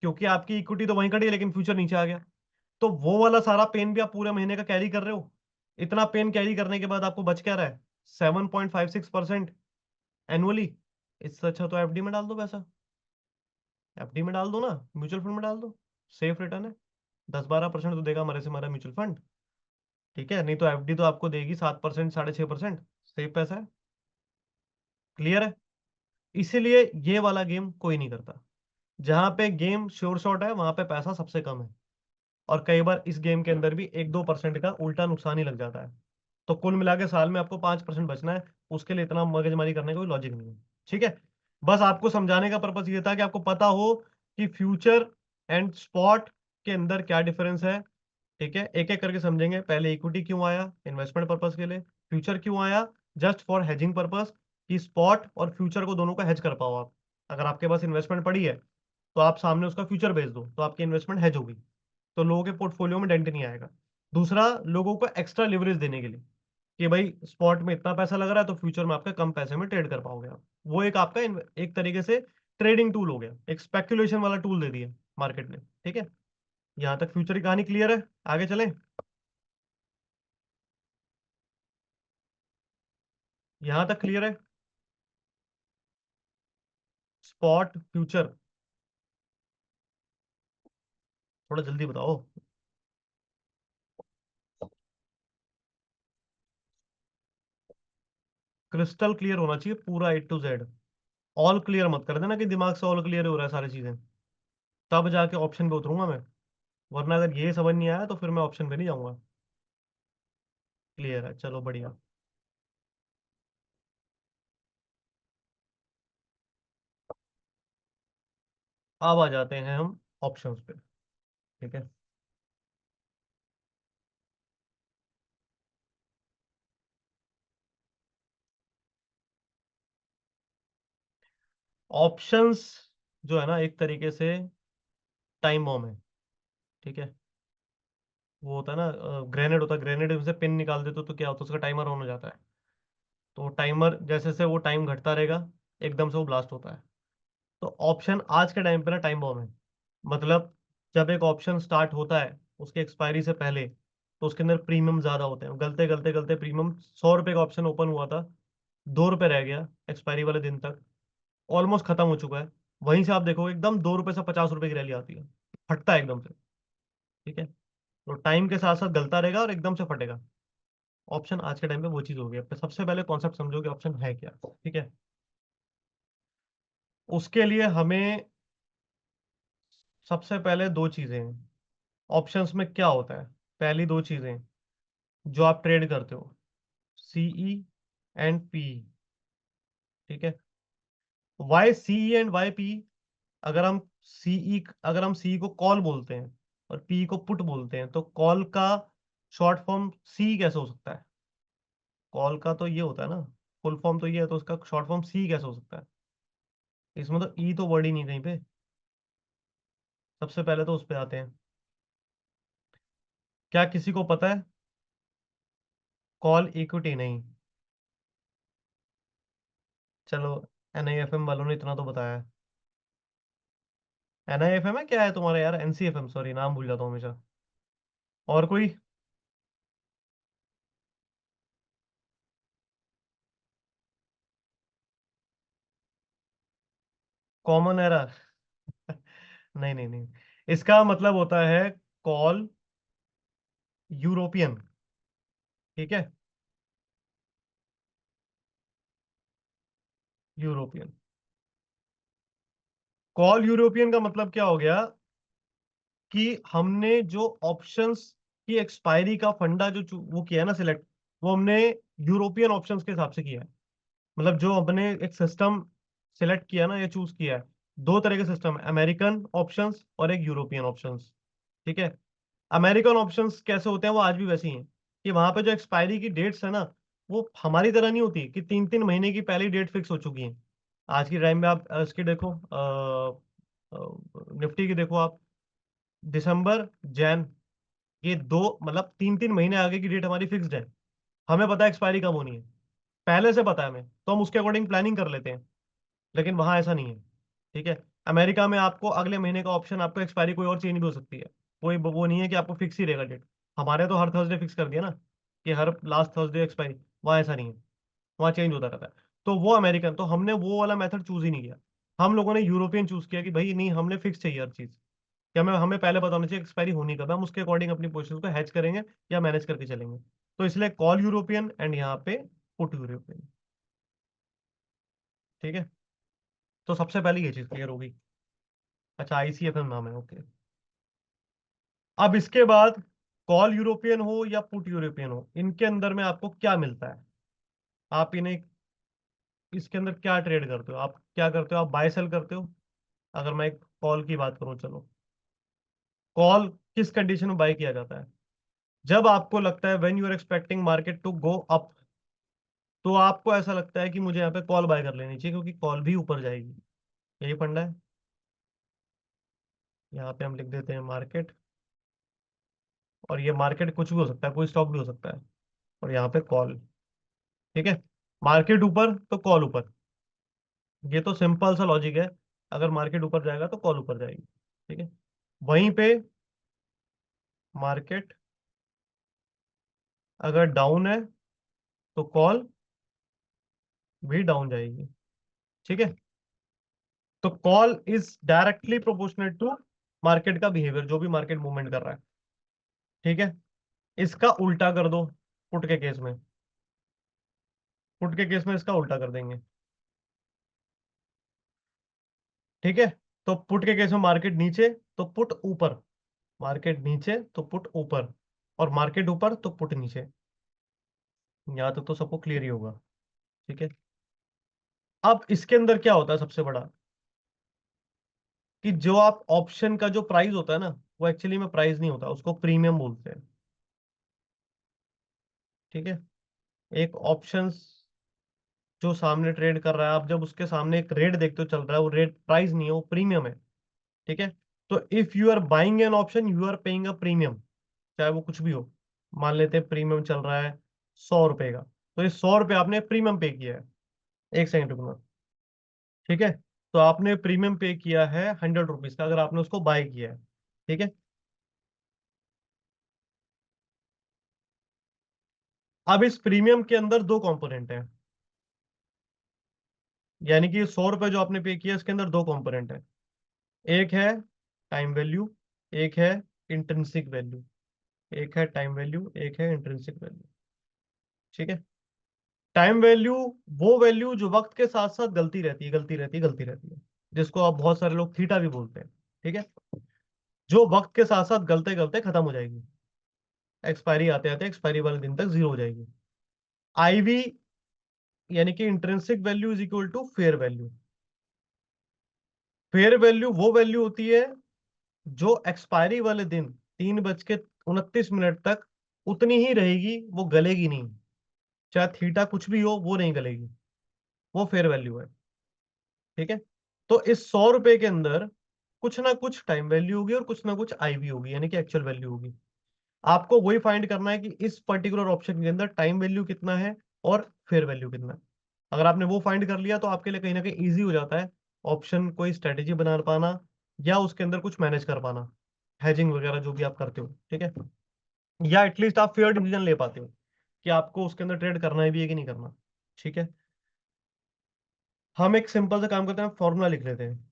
Speaker 1: क्योंकि आपकी इक्विटी तो वहीं खड़ी है लेकिन फ्यूचर नीचे आ गया। तो वो वाला सारा पेन भी आप पूरे महीने का कैरी कर रहे हो। इतना पेन कैरी करने के बाद आपको बच क्या रहा है? 7.56% एनुअली। इससे अच्छा तो एफडी में डाल दो पैसा। एफडी में डाल दो ना, म्यूचुअल फंड में डाल दो। सेफ रिटर्न है। 10-12% तो देगा हमारे से हमारा म्यूचुअल फंड। ठीक है, नहीं तो एफडी तो आपको देगी 7%, 6.5%। सेफ पैसा है। क्लियर है? इसीलिए ये वाला गेम कोई नहीं करता। जहां पे गेम श्योर शॉट है वहां पे पैसा सबसे कम है। और कई बार इस गेम के अंदर भी 1-2% का उल्टा नुकसान ही लग जाता है। तो कुल मिला के साल में आपको 5% बचना है। उसके लिए इतना मगजमारी करने का कोई लॉजिक नहीं है। ठीक है। बस आपको समझाने का पर्पस ये था कि आपको पता हो कि फ्यूचर एंड स्पॉट के अंदर क्या डिफरेंस है। ठीक है, एक एक करके समझेंगे। पहले इक्विटी क्यों आया? इन्वेस्टमेंट पर्पस के लिए। फ्यूचर क्यों आया? जस्ट फॉर हेजिंग पर्पस, कि स्पॉट और फ्यूचर को दोनों का हेज कर पाओ आप। अगर आपके पास इन्वेस्टमेंट पड़ी है तो आप सामने उसका फ्यूचर बेच दो तो आपकी इन्वेस्टमेंट हेज होगी। तो लोगों के पोर्टफोलियो में डेंट नहीं आएगा। दूसरा, लोगों को एक्स्ट्रा लिवरेज देने के लिए, कि भाई स्पॉट में इतना पैसा लग रहा है तो फ्यूचर में आपके कम पैसे में ट्रेड कर पाओगे आप। वो एक आपका एक तरीके से ट्रेडिंग टूल हो गया, एक स्पेक्युलेशन वाला टूल दे दिया मार्केट ने। ठीक है। यहाँ तक फ्यूचर की कहानी क्लियर है? आगे चलें। यहाँ तक क्लियर है? स्पॉट फ्यूचर, थोड़ा जल्दी बताओ। क्रिस्टल क्लियर होना चाहिए पूरा A to Z। All clear मत कर देना कि दिमाग से ऑल क्लियर हो रहा है सारी चीजें, तब जाके ऑप्शन पे उतरूंगा मैं। वरना अगर ये समझ नहीं आया तो फिर मैं ऑप्शन पे नहीं जाऊंगा। क्लियर है, चलो बढ़िया। अब आ जाते हैं हम ऑप्शंस पे। ठीक है। ऑप्शंस जो है ना, एक तरीके से टाइम बॉम्ब है। ठीक है। वो होता है ना, ग्रेनेड होता है, ग्रेनेड में से पिन निकाल देते तो क्या होता है, उसका टाइमर ऑन हो जाता है। तो टाइमर जैसे से वो टाइम घटता रहेगा, एकदम से वो ब्लास्ट होता है। तो ऑप्शन आज के टाइम पे ना टाइम बॉम्ब है। मतलब जब एक ऑप्शन स्टार्ट होता है उसके एक्सपायरी से पहले, तो उसके अंदर प्रीमियम ज्यादा होते हैं। गलते गलते गलते प्रीमियम, 100 रुपए का ऑप्शन ओपन हुआ था, 2 रुपए रह गया एक्सपायरी वाले दिन तक, ऑलमोस्ट खत्म हो चुका है। वहीं से आप देखो एकदम 2 रुपए से 50 रुपए की रैली आती है, फटता है एकदम से। ठीक है। तो टाइम के साथ साथ गलता रहेगा और एकदम से फटेगा। ऑप्शन आज के टाइम पे वो चीज हो गई है। सबसे पहले कॉन्सेप्ट समझो कि ऑप्शन है क्या। ठीक है। उसके लिए हमें सबसे पहले दो चीजें हैं। ऑप्शंस में क्या होता है? पहली दो चीजें जो आप ट्रेड करते हो, सीई एंड पी। ठीक है। Why CE and why P? अगर हम सीई को कॉल बोलते हैं और पी को पुट बोलते हैं, तो कॉल का शॉर्ट फॉर्म सी कैसे हो सकता है? कॉल का तो ये होता है ना, फुल फॉर्म तो ये है, तो उसका शॉर्ट फॉर्म सी कैसे हो सकता है? इसमें तो ई तो वर्ड ही नहीं कहीं पे। सबसे पहले तो उस पे आते हैं। क्या किसी को पता है? कॉल इक्विटी नहीं। चलो, एनआईएफएम वालों ने इतना तो बताया। एनआईएफएम है क्या है तुम्हारा यार? एनसीएफएम, सॉरी नाम भूल जाता हूँ हमेशा। और कोई? Common era? नहीं नहीं नहीं, इसका मतलब होता है कॉल यूरोपियन। ठीक है, यूरोपियन। कॉल यूरोपियन का मतलब क्या हो गया कि हमने जो ऑप्शंस की एक्सपायरी का फंडा वो किया है ना सिलेक्ट, वो हमने यूरोपियन ऑप्शंस के हिसाब से किया है। मतलब जो हमने एक सिस्टम सिलेक्ट किया ना या चूज किया है, दो तरह के सिस्टम है, अमेरिकन ऑप्शंस और एक यूरोपियन ऑप्शंस। ठीक है। अमेरिकन ऑप्शंस कैसे होते हैं, वो आज भी वैसे ही हैं कि वहां पे जो एक्सपायरी की डेट्स है ना, वो हमारी तरह नहीं होती कि 3 3 महीने की पहले डेट फिक्स हो चुकी है। आज की टाइम में आप इसकी देखो, निफ्टी की देखो आप, दिसंबर, जैन, ये दो मतलब 3 3 महीने आगे की डेट हमारी फिक्स्ड है। हमें पता है एक्सपायरी कब होनी है, पहले से पता है हमें, तो हम उसके अकॉर्डिंग प्लानिंग कर लेते हैं। लेकिन वहां ऐसा नहीं है। ठीक है। अमेरिका में आपको अगले महीने का ऑप्शन, आपको एक्सपायरी कोई और चेंज भी हो सकती है। कोई वो नहीं है कि आपको फिक्स ही रहेगा डेट। हमारे तो हर थर्सडे फिक्स कर दिया ना कि हर लास्ट थर्सडे एक्सपायरी। वहाँ ऐसा नहीं है, वहाँ चेंज होता रहता है। तो वो अमेरिकन, तो हमने वो वाला मेथड चूज ही नहीं किया। हम लोगों ने यूरोपियन चूज किया कि भाई नहीं, हमने फिक्स चाहिए हर चीज, कि हमें हमें पहले बताना चाहिए एक्सपायरी होनी कब है, हम उसके अकॉर्डिंग अपनी पोजिशन को हैच करेंगे या मैनेज करके चलेंगे। तो इसलिए कॉल यूरोपियन एंड यहाँ पे पुट यूरोपियन। ठीक है। तो सबसे पहले ये चीज क्लियर होगी। अच्छा, आईसीएफएम नाम है, ओके। अब इसके बाद कॉल यूरोपियन हो या पुट यूरोपियन हो, इनके अंदर में आपको क्या मिलता है? आप इन्हें, इसके अंदर क्या ट्रेड करते हो? आप क्या करते हो? आप बाय सेल करते हो। अगर मैं एक कॉल की बात करूं, चलो, कॉल किस कंडीशन में बाय किया जाता है? जब आपको लगता है when you are expecting market to go up, तो आपको ऐसा लगता है कि मुझे यहाँ पे कॉल बाय कर लेनी चाहिए क्योंकि कॉल भी ऊपर जाएगी। यही फंडा है। यहाँ पे हम लिख देते हैं मार्केट, और ये मार्केट कुछ भी हो सकता है, कोई स्टॉक भी हो सकता है, और यहाँ पे कॉल। ठीक है। मार्केट ऊपर तो कॉल ऊपर, ये तो सिंपल सा लॉजिक है। अगर मार्केट ऊपर जाएगा तो कॉल ऊपर जाएगी। ठीक है। वहीं पे मार्केट अगर डाउन है तो कॉल भी डाउन जाएगी। ठीक है। तो call is directly proportional to market का बिहेवियर, जो भी मार्केट मूवमेंट कर रहा है। ठीक है। इसका उल्टा कर दो पुट के केस में। पुट के केस में इसका उल्टा कर देंगे। ठीक है। तो पुट के केस में मार्केट नीचे तो पुट ऊपर, मार्केट नीचे तो पुट ऊपर, और मार्केट ऊपर तो पुट नीचे। यहां तक तो सबको क्लियर ही होगा। ठीक है। अब इसके अंदर क्या होता है सबसे बड़ा, कि जो आप ऑप्शन का जो प्राइस होता है ना, वो एक्चुअली में प्राइस नहीं होता, उसको प्रीमियम बोलते हैं। ठीक है। एक ऑप्शन जो सामने ट्रेड कर रहा है, आप जब उसके सामने एक रेट देखते हो चल रहा है, वो रेट प्राइस नहीं है, वो प्रीमियम है। ठीक है। तो if you are buying an option, you are paying a premium, चाहे वो कुछ भी हो। मान लेते हैं प्रीमियम चल रहा है 100 रुपए का, तो ये 100 रुपये आपने प्रीमियम पे किया है। एक सेकंड रुकना। ठीक है। तो आपने प्रीमियम पे किया है 100 रुपीज का, अगर आपने उसको बाय किया है। ठीक है। अब इस प्रीमियम के अंदर दो कंपोनेंट हैं, यानी कि 100 रुपये जो आपने पे किया, इसके अंदर दो कंपोनेंट है। एक है टाइम वैल्यू, एक है इंट्रिंसिक वैल्यू। एक है टाइम वैल्यू, एक है इंट्रिंसिक वैल्यू। ठीक है। टाइम वैल्यू वो वैल्यू जो वक्त के साथ साथ गलती रहती है, गलती रहती है, गलती रहती है। जिसको आप बहुत सारे लोग थीटा भी बोलते हैं, ठीक है, जो वक्त के साथ साथ गलते गलते खत्म हो जाएगी, एक्सपायरी आते आते एक्सपायरी वाले दिन तक जीरो हो जाएगी। आईवी यानी कि intrinsic value is equal to fair value. Fair value वो वैल्यू होती है जो एक्सपायरी वाले दिन 3:29 तक उतनी ही रहेगी, वो गलेगी नहीं, चाहे थीटा कुछ भी हो वो नहीं गलेगी, वो फेयर वैल्यू है, ठीक है। तो इस 100 रुपए के अंदर कुछ ना कुछ टाइम वैल्यू होगी और कुछ ना कुछ आईवी होगी, यानी कि एक्चुअल वैल्यू होगी। आपको वही फाइंड करना है कि इस पर्टिकुलर ऑप्शन के अंदर टाइम वैल्यू कितना है और फेयर वैल्यू कितना है। अगर आपने वो फाइंड कर लिया तो आपके लिए कहीं ना कहीं इजी हो जाता है ऑप्शन कोई स्ट्रेटेजी बना पाना, या उसके अंदर कुछ मैनेज कर पाना, हैजिंग वगैरह जो भी आप करते हो, ठीक है, या एटलीस्ट आप फेयर डिसीजन ले पाते हो कि आपको उसके अंदर ट्रेड करना है भी है कि नहीं करना, ठीक है। हम एक सिंपल सा काम करते हैं, फॉर्मूला लिख लेते हैं।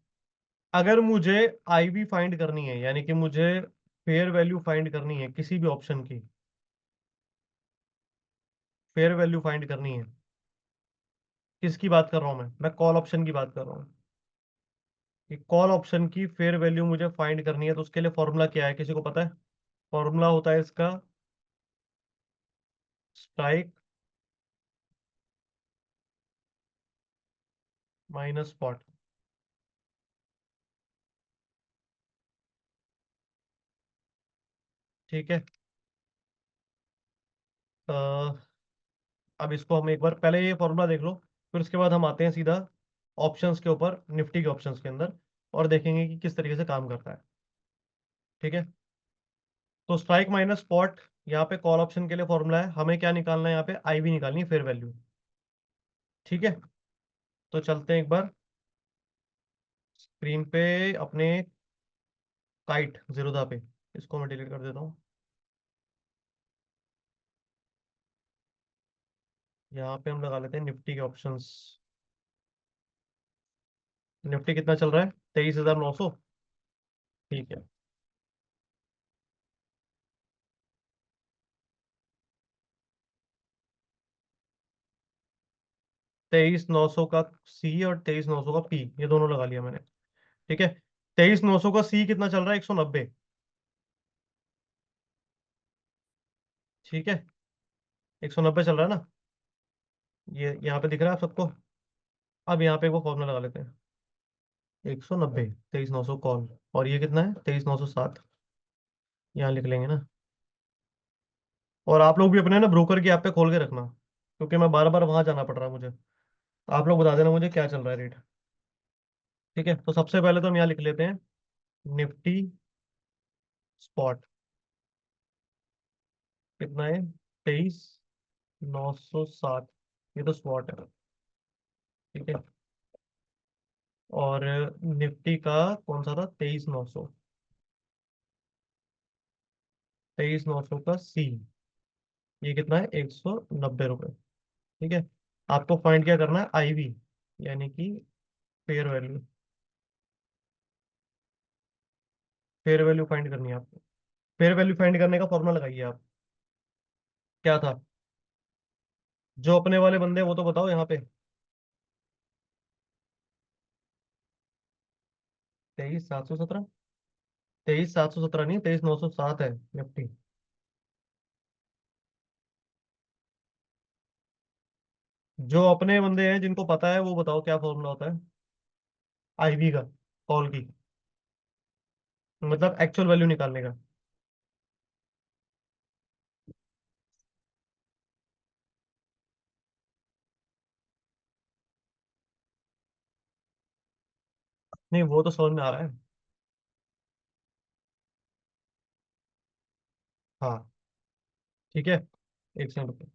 Speaker 1: अगर मुझे आईवी फाइंड करनी है, यानी कि मुझे फेयर वैल्यू फाइंड करनी है किसी भी ऑप्शन की, फेयर वैल्यू फाइंड करनी है, किसकी बात कर रहा हूं मैं कॉल ऑप्शन की बात कर रहा हूँ। कि कॉल ऑप्शन की फेयर वैल्यू मुझे फाइंड करनी है तो उसके लिए फॉर्मूला क्या है, किसी को पता है? फॉर्मूला होता है इसका स्ट्राइक माइनस स्पॉट, ठीक है। अ, अब इसको हम एक बार पहले ये फॉर्मूला देख लो, फिर उसके बाद हम आते हैं सीधा ऑप्शंस के ऊपर, निफ्टी के ऑप्शंस के अंदर, और देखेंगे कि किस तरीके से काम करता है, ठीक है। तो स्ट्राइक माइनस स्पॉट यहाँ पे कॉल ऑप्शन के लिए फॉर्मूला है, हमें क्या निकालना है, यहाँ पे आईवी निकालनी है, फेयर वैल्यू, ठीक है। तो चलते हैं एक बार स्क्रीन पे अपने काइट जीरोधा पे, इसको मैं डिलीट कर देता हूँ। यहाँ पे हम लगा लेते हैं निफ्टी के ऑप्शंस। निफ्टी कितना चल रहा है? 23,900, ठीक है। 23,900 का सी और 23,900 का पी, ये दोनों लगा लिया मैंने, ठीक है। 23,900 का सी कितना चल रहा है? 190, ठीक है, 190 चल रहा है ना, ये यहाँ पे दिख रहा है आप सबको। अब यहाँ पे वो फॉर्मूला लगा लेते हैं, 190, 23,900 कॉल, और ये कितना है? 23,907, यहाँ लिख लेंगे ना। और आप लोग भी अपने ना ब्रोकर की ऐप पे खोल के रखना, क्योंकि मैं बार बार वहां जाना पड़ रहा है मुझे। आप लोग बता देना मुझे क्या चल रहा है रेट, ठीक है। तो सबसे पहले तो हम यहाँ लिख लेते हैं निफ्टी स्पॉट, कितना है? 23,907, ये तो स्पॉट है, ठीक है। और निफ्टी का कौन सा था? 23,900, 23,900 का सी, ये कितना है? 190 रुपये, ठीक है। आपको फाइंड क्या करना है? आईवी, यानी कि fair value, fair value find करनी है आपको। फेयर वैल्यू फाइंड करने का फॉर्मूला लगाइए आप। क्या था? जो अपने वाले बंदे हैं वो तो बताओ यहाँ पे। 23,717, 23,717 नहीं, 23,907 है निफ्टी। जो अपने बंदे हैं जिनको पता है वो बताओ क्या फॉर्मूला होता है आईवी का, कॉल की, मतलब एक्चुअल वैल्यू निकालने का। नहीं, वो तो समझ में आ रहा है। हाँ, ठीक है, एक सेकंड,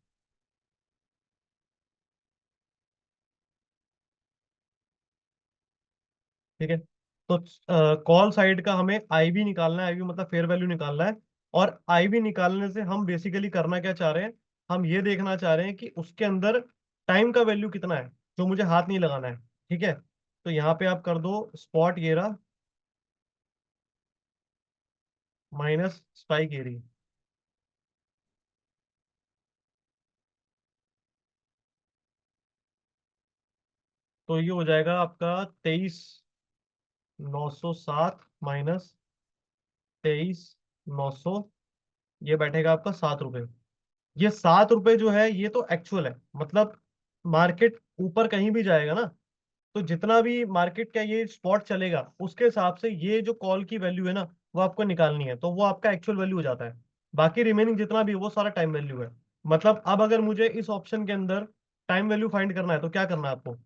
Speaker 1: ठीक है। तो कॉल साइड का हमें आईवी निकालना है, आईवी मतलब फेयर वैल्यू निकालना है। और आईवी निकालने से हम बेसिकली करना क्या चाह रहे हैं? हम ये देखना चाह रहे हैं कि उसके अंदर टाइम का वैल्यू कितना है, जो मुझे हाथ नहीं लगाना है, ठीक है। तो यहाँ पे आप कर दो स्पॉट ये रहा माइनस स्पाइक एरी, तो ये हो जाएगा आपका 23, 907 माइनस 23,900, ये बैठेगा आपका 7 रुपये। ये 7 रुपये जो है ये तो एक्चुअल है, मतलब मार्केट ऊपर कहीं भी जाएगा ना, तो जितना भी मार्केट का ये स्पॉट चलेगा उसके हिसाब से ये जो कॉल की वैल्यू है ना, वो आपको निकालनी है, तो वो आपका एक्चुअल वैल्यू हो जाता है। बाकी रिमेनिंग जितना भी है, वो सारा टाइम वैल्यू है। मतलब अब अगर मुझे इस ऑप्शन के अंदर टाइम वैल्यू फाइंड करना है तो क्या करना है आपको?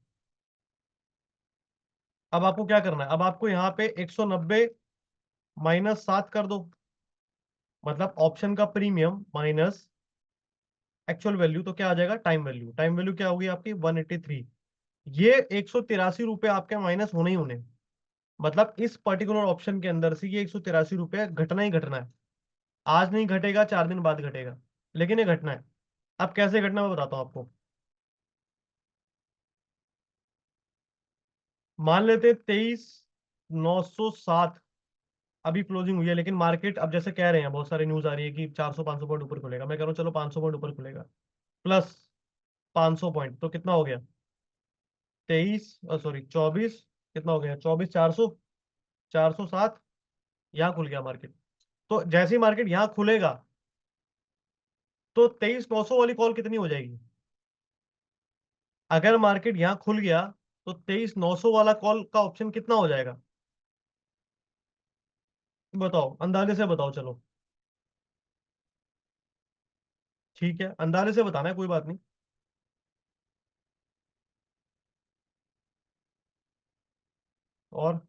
Speaker 1: अब आपको क्या करना है? अब आपको यहाँ पे 190 माइनस 7 कर दो, मतलब ऑप्शन का प्रीमियम माइनस एक्चुअल वैल्यू, तो क्या आ जाएगा? Time value. टाइम वैल्यू क्या होगी आपकी? 183। ये 183 रुपये आपके माइनस होने ही होने, मतलब इस पर्टिकुलर ऑप्शन के अंदर से ये 183 रुपये घटना ही घटना है। आज नहीं घटेगा, 4 दिन बाद घटेगा, लेकिन ये घटना है। अब कैसे घटना मैं बताता हूँ आपको। मान लेते 23,907 अभी क्लोजिंग हुई है, लेकिन मार्केट अब जैसे कह रहे हैं, बहुत सारी न्यूज आ रही है कि 400-500 पॉइंट ऊपर खुलेगा। मैं कह रहा हूँ चलो 500 पॉइंट ऊपर खुलेगा, प्लस 500 पॉइंट, तो कितना हो गया? 24, कितना हो गया? 24,400, 407, यहाँ खुल गया मार्केट। तो जैसे ही मार्केट यहाँ खुलेगा, तो 23,900 वाली कॉल कितनी हो जाएगी? अगर मार्केट यहाँ खुल गया तो 23,900 वाला कॉल का ऑप्शन कितना हो जाएगा? बताओ, अंदाजे से बताओ, चलो। ठीक है, अंदाजे से बताना है, कोई बात नहीं। और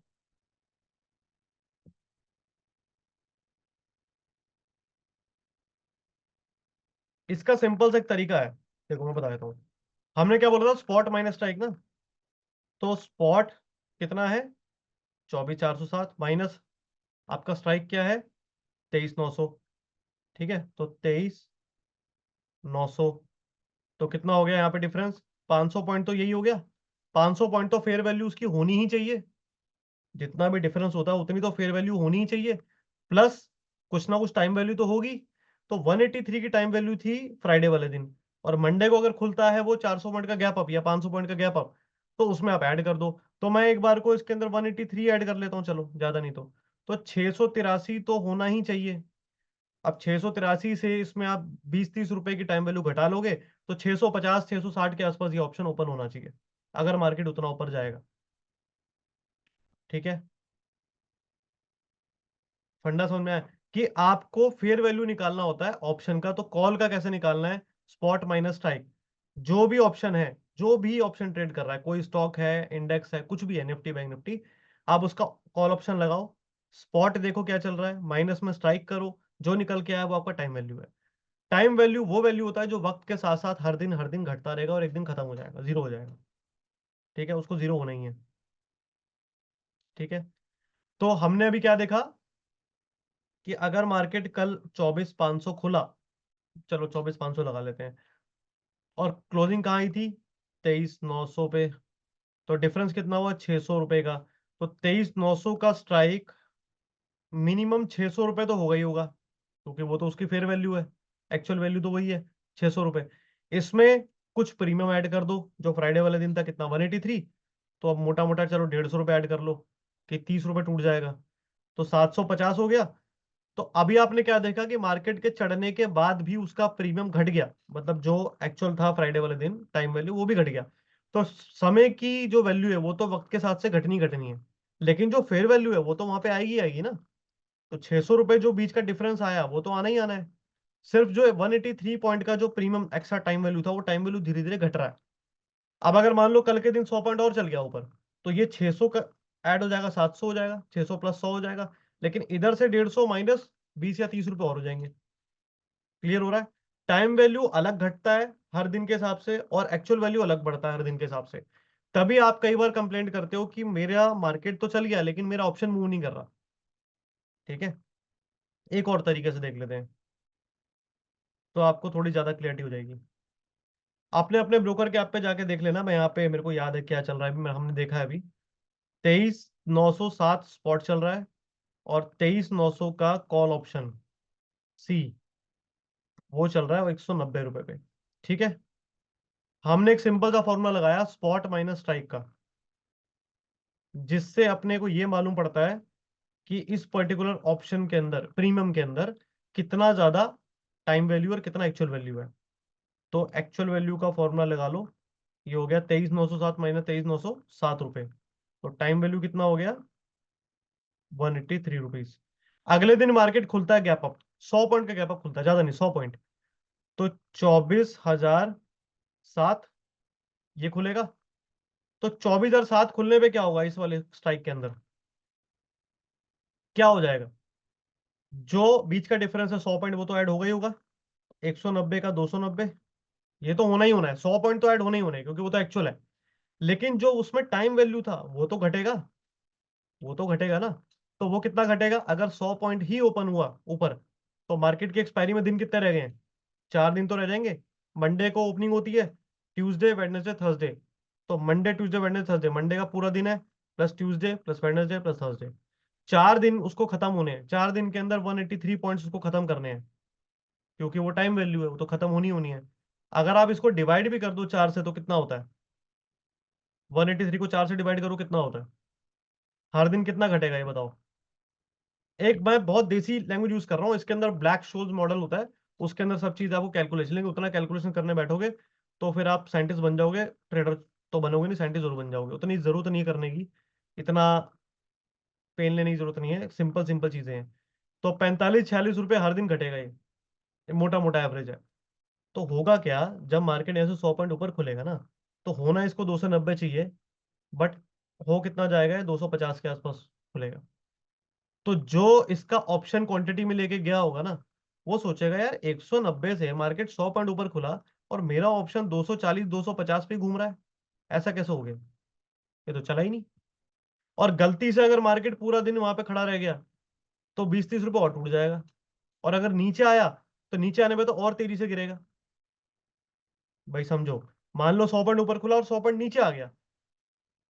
Speaker 1: इसका सिंपल सा एक तरीका है, देखो मैं बता देता हूँ। हमने क्या बोला था? स्पॉट माइनस स्ट्राइक ना। तो स्पॉट कितना है? 24,407 माइनस आपका स्ट्राइक क्या है? 23,900। ठीक है, तो 23,900, तो कितना हो गया यहाँ पे डिफरेंस? 500 पॉइंट तो यही हो गया। 500 पॉइंट तो फेयर वैल्यू उसकी होनी ही चाहिए। जितना भी डिफरेंस होता है उतनी तो फेयर वैल्यू होनी ही चाहिए, प्लस कुछ ना कुछ टाइम वैल्यू तो होगी। तो 183 की टाइम वैल्यू थी फ्राइडे वाले दिन, और मंडे को अगर खुलता है वो 400 पॉइंट का गैप अप या 500 पॉइंट का गैप अप, तो उसमें आप ऐड कर दो। तो मैं एक बार को इसके अंदर 183 ऐड कर लेता हूँ, चलो ज्यादा नहीं तो 683 तो होना ही चाहिए। अब 683 से इसमें आप 20-30 रुपए की टाइम वैल्यू घटा लोगे, तो 650 660 के आसपास ये ऑप्शन ओपन होना चाहिए, अगर मार्केट उतना ऊपर जाएगा। ठीक है, फंडा समझ में आया कि आपको फेयर वैल्यू निकालना होता है ऑप्शन का, तो कॉल का कैसे निकालना है? Spot minus strike. जो भी ऑप्शन है, जो भी ऑप्शन ट्रेड कर रहा है, कोई स्टॉक है, इंडेक्स है, कुछ भी है, निफ्टी बैंक निफ्टी, आप उसका कॉल ऑप्शन लगाओ, स्पॉट देखो क्या चल रहा है, माइनस में स्ट्राइक करो, जो निकल के आया वो आपका टाइम वैल्यू है। टाइम वैल्यू वो वैल्यू होता है जो वक्त के साथ साथ हर दिन घटता रहेगा और एक दिन खत्म हो जाएगा, जीरो हो जाएगा। ठीक है, उसको जीरो होना ही है। ठीक है, तो हमने अभी क्या देखा कि अगर मार्केट कल 24,500 खुला, चलो 24,500 लगा लेते हैं, और क्लोजिंग कहाँ आई थी? 23,900 पे, तो डिफरेंस कितना हुआ? 600 रुपए का। तो 23,900 का स्ट्राइक मिनिमम 600 रुपये तो होगा ही होगा, क्योंकि वो तो उसकी फेयर वैल्यू है, एक्चुअल वैल्यू तो वही है, 600 रुपये। इसमें कुछ प्रीमियम ऐड कर दो, जो फ्राइडे वाले दिन था कितना? 183। तो अब मोटा मोटा चलो 150 रुपये ऐड कर लो, कि 30 रुपये टूट जाएगा, तो 750 हो गया। तो अभी आपने क्या देखा कि मार्केट के चढ़ने के बाद भी उसका प्रीमियम घट गया, मतलब जो एक्चुअल था फ्राइडे वाले दिन टाइम वैल्यू वो भी घट गया। तो समय की जो वैल्यू है वो तो वक्त के साथ से घटनी घटनी है, लेकिन जो फेयर वैल्यू है वो तो वहां पे आएगी आएगी ना। तो 600 रुपये जो बीच का डिफरेंस आया वो तो आना ही आना है। सिर्फ जो 183 पॉइंट का जो प्रीमियम एक्स्ट्रा टाइम वैल्यू था, वो टाइम वैल्यू धीरे धीरे घट रहा है। अब अगर मान लो कल के दिन 100 पॉइंट और चल गया ऊपर, तो ये 600 का ऐड हो जाएगा, 700 हो जाएगा, 600 प्लस 100 हो जाएगा। लेकिन इधर से 150 माइनस 20 या 30 रुपए और हो जाएंगे। क्लियर हो रहा है? टाइम वैल्यू अलग घटता है हर दिन के हिसाब से, और एक्चुअल वैल्यू अलग बढ़ता है हर दिन के हिसाब से। तभी आप कई बार कंप्लेंट करते हो कि मेरा मार्केट तो चल गया लेकिन मेरा ऑप्शन मूव नहीं कर रहा। ठीक है, एक और तरीके से देख लेते हैं, तो आपको थोड़ी ज्यादा क्लियरिटी हो जाएगी। आपने अपने ब्रोकर के ऐप पे जाके देख लेना, मैं यहाँ पे मेरे को याद है क्या चल रहा है, अभी हमने देखा है अभी 23,907 स्पॉट चल रहा है, और 23,900 का कॉल ऑप्शन सी, वो चल रहा है 190 रुपए पे। ठीक है, हमने एक सिंपल सा फॉर्मूला लगाया स्पॉट माइनस स्ट्राइक का। जिससे अपने को ये मालूम पड़ता है कि इस पर्टिकुलर ऑप्शन के अंदर, प्रीमियम के अंदर, कितना ज्यादा टाइम वैल्यू और कितना एक्चुअल वैल्यू है। तो एक्चुअल वैल्यू का फॉर्मूला लगा लो। ये हो गया 23,907 - 23,907 रुपए। तो टाइम वैल्यू कितना हो गया? 183 रुपीज। अगले दिन मार्केट खुलता है गैप अप, 100 पॉइंट का गैप अप खुलता है, ज्यादा नहीं, 100 पॉइंट। तो 24,007 ये खुलेगा। तो 24,007 खुलने पे क्या होगा इस वाले स्ट्राइक के अंदर? क्या हो जाएगा? जो बीच का डिफरेंस है 100 पॉइंट, वो तो ऐड होगा ही होगा। 190 का 290, ये तो होना ही होना है। 100 पॉइंट तो ऐड होना ही होना है, क्योंकि वो तो एक्चुअल है। लेकिन जो उसमें टाइम वैल्यू था वो तो घटेगा, वो तो घटेगा ना। तो वो कितना घटेगा? अगर 100 पॉइंट ही ओपन हुआ ऊपर, तो मार्केट की एक्सपायरी में दिन कितने रह गए हैं? 4 दिन तो रह जाएंगे। मंडे को ओपनिंग होती है, ट्यूसडे वेडनेसडे थर्सडे। तो Monday Tuesday Wednesday Thursday, Monday का पूरा दिन है, plus Tuesday plus Wednesday plus Thursday. 4 दिन उसको खत्म होने हैं। 4 दिन के अंदर 183 पॉइंट्स उसको खत्म करने हैं, क्योंकि वो टाइम वैल्यू है, वो तो खत्म होनी होनी है। अगर आप इसको डिवाइड भी कर दो 4 से, तो कितना होता है? 183 को 4 से डिवाइड करो, कितना होता है? हर दिन कितना घटेगा ये बताओ। एक मैं बहुत देसी लैंग्वेज यूज कर रहा हूँ, इसके अंदर ब्लैक शोज मॉडल होता है, उसके अंदर सब चीज आपको कैलकुलेशन, लेंगे उतना कैलकुलेशन करने बैठोगे तो फिर आप साइंटिस्ट बन जाओगे। ट्रेडर तो बनोगे नहीं, साइंटिस्ट जरूर बन जाओगे। उतनी जरूरत नहीं है करने की, इतना पेन लेने की जरूरत नहीं है, सिंपल सिंपल चीजें हैं। तो 45-46 रुपये हर दिन घटेगा ये मोटा मोटा एवरेज है। तो होगा क्या? जब मार्केट ऐसे 100 पॉइंट ऊपर खुलेगा ना, तो होना इसको 290 चाहिए, बट हो कितना जाएगा? 250 के आसपास खुलेगा। तो जो इसका ऑप्शन क्वांटिटी में लेके गया होगा ना, वो सोचेगा यार 190 से मार्केट 100 पॉइंट ऊपर खुला, और मेरा ऑप्शन 240 250 पे घूम रहा है, ऐसा कैसे हो गया? ये तो चला ही नहीं। और गलती से अगर मार्केट पूरा दिन वहां पे खड़ा रह गया, तो 20-30 रुपए और टूट जाएगा। और अगर नीचे आया, तो नीचे आने पे तो और तेजी से गिरेगा। भाई समझो, मान लो 100 पॉइंट ऊपर खुला और 100 पॉइंट नीचे आ गया,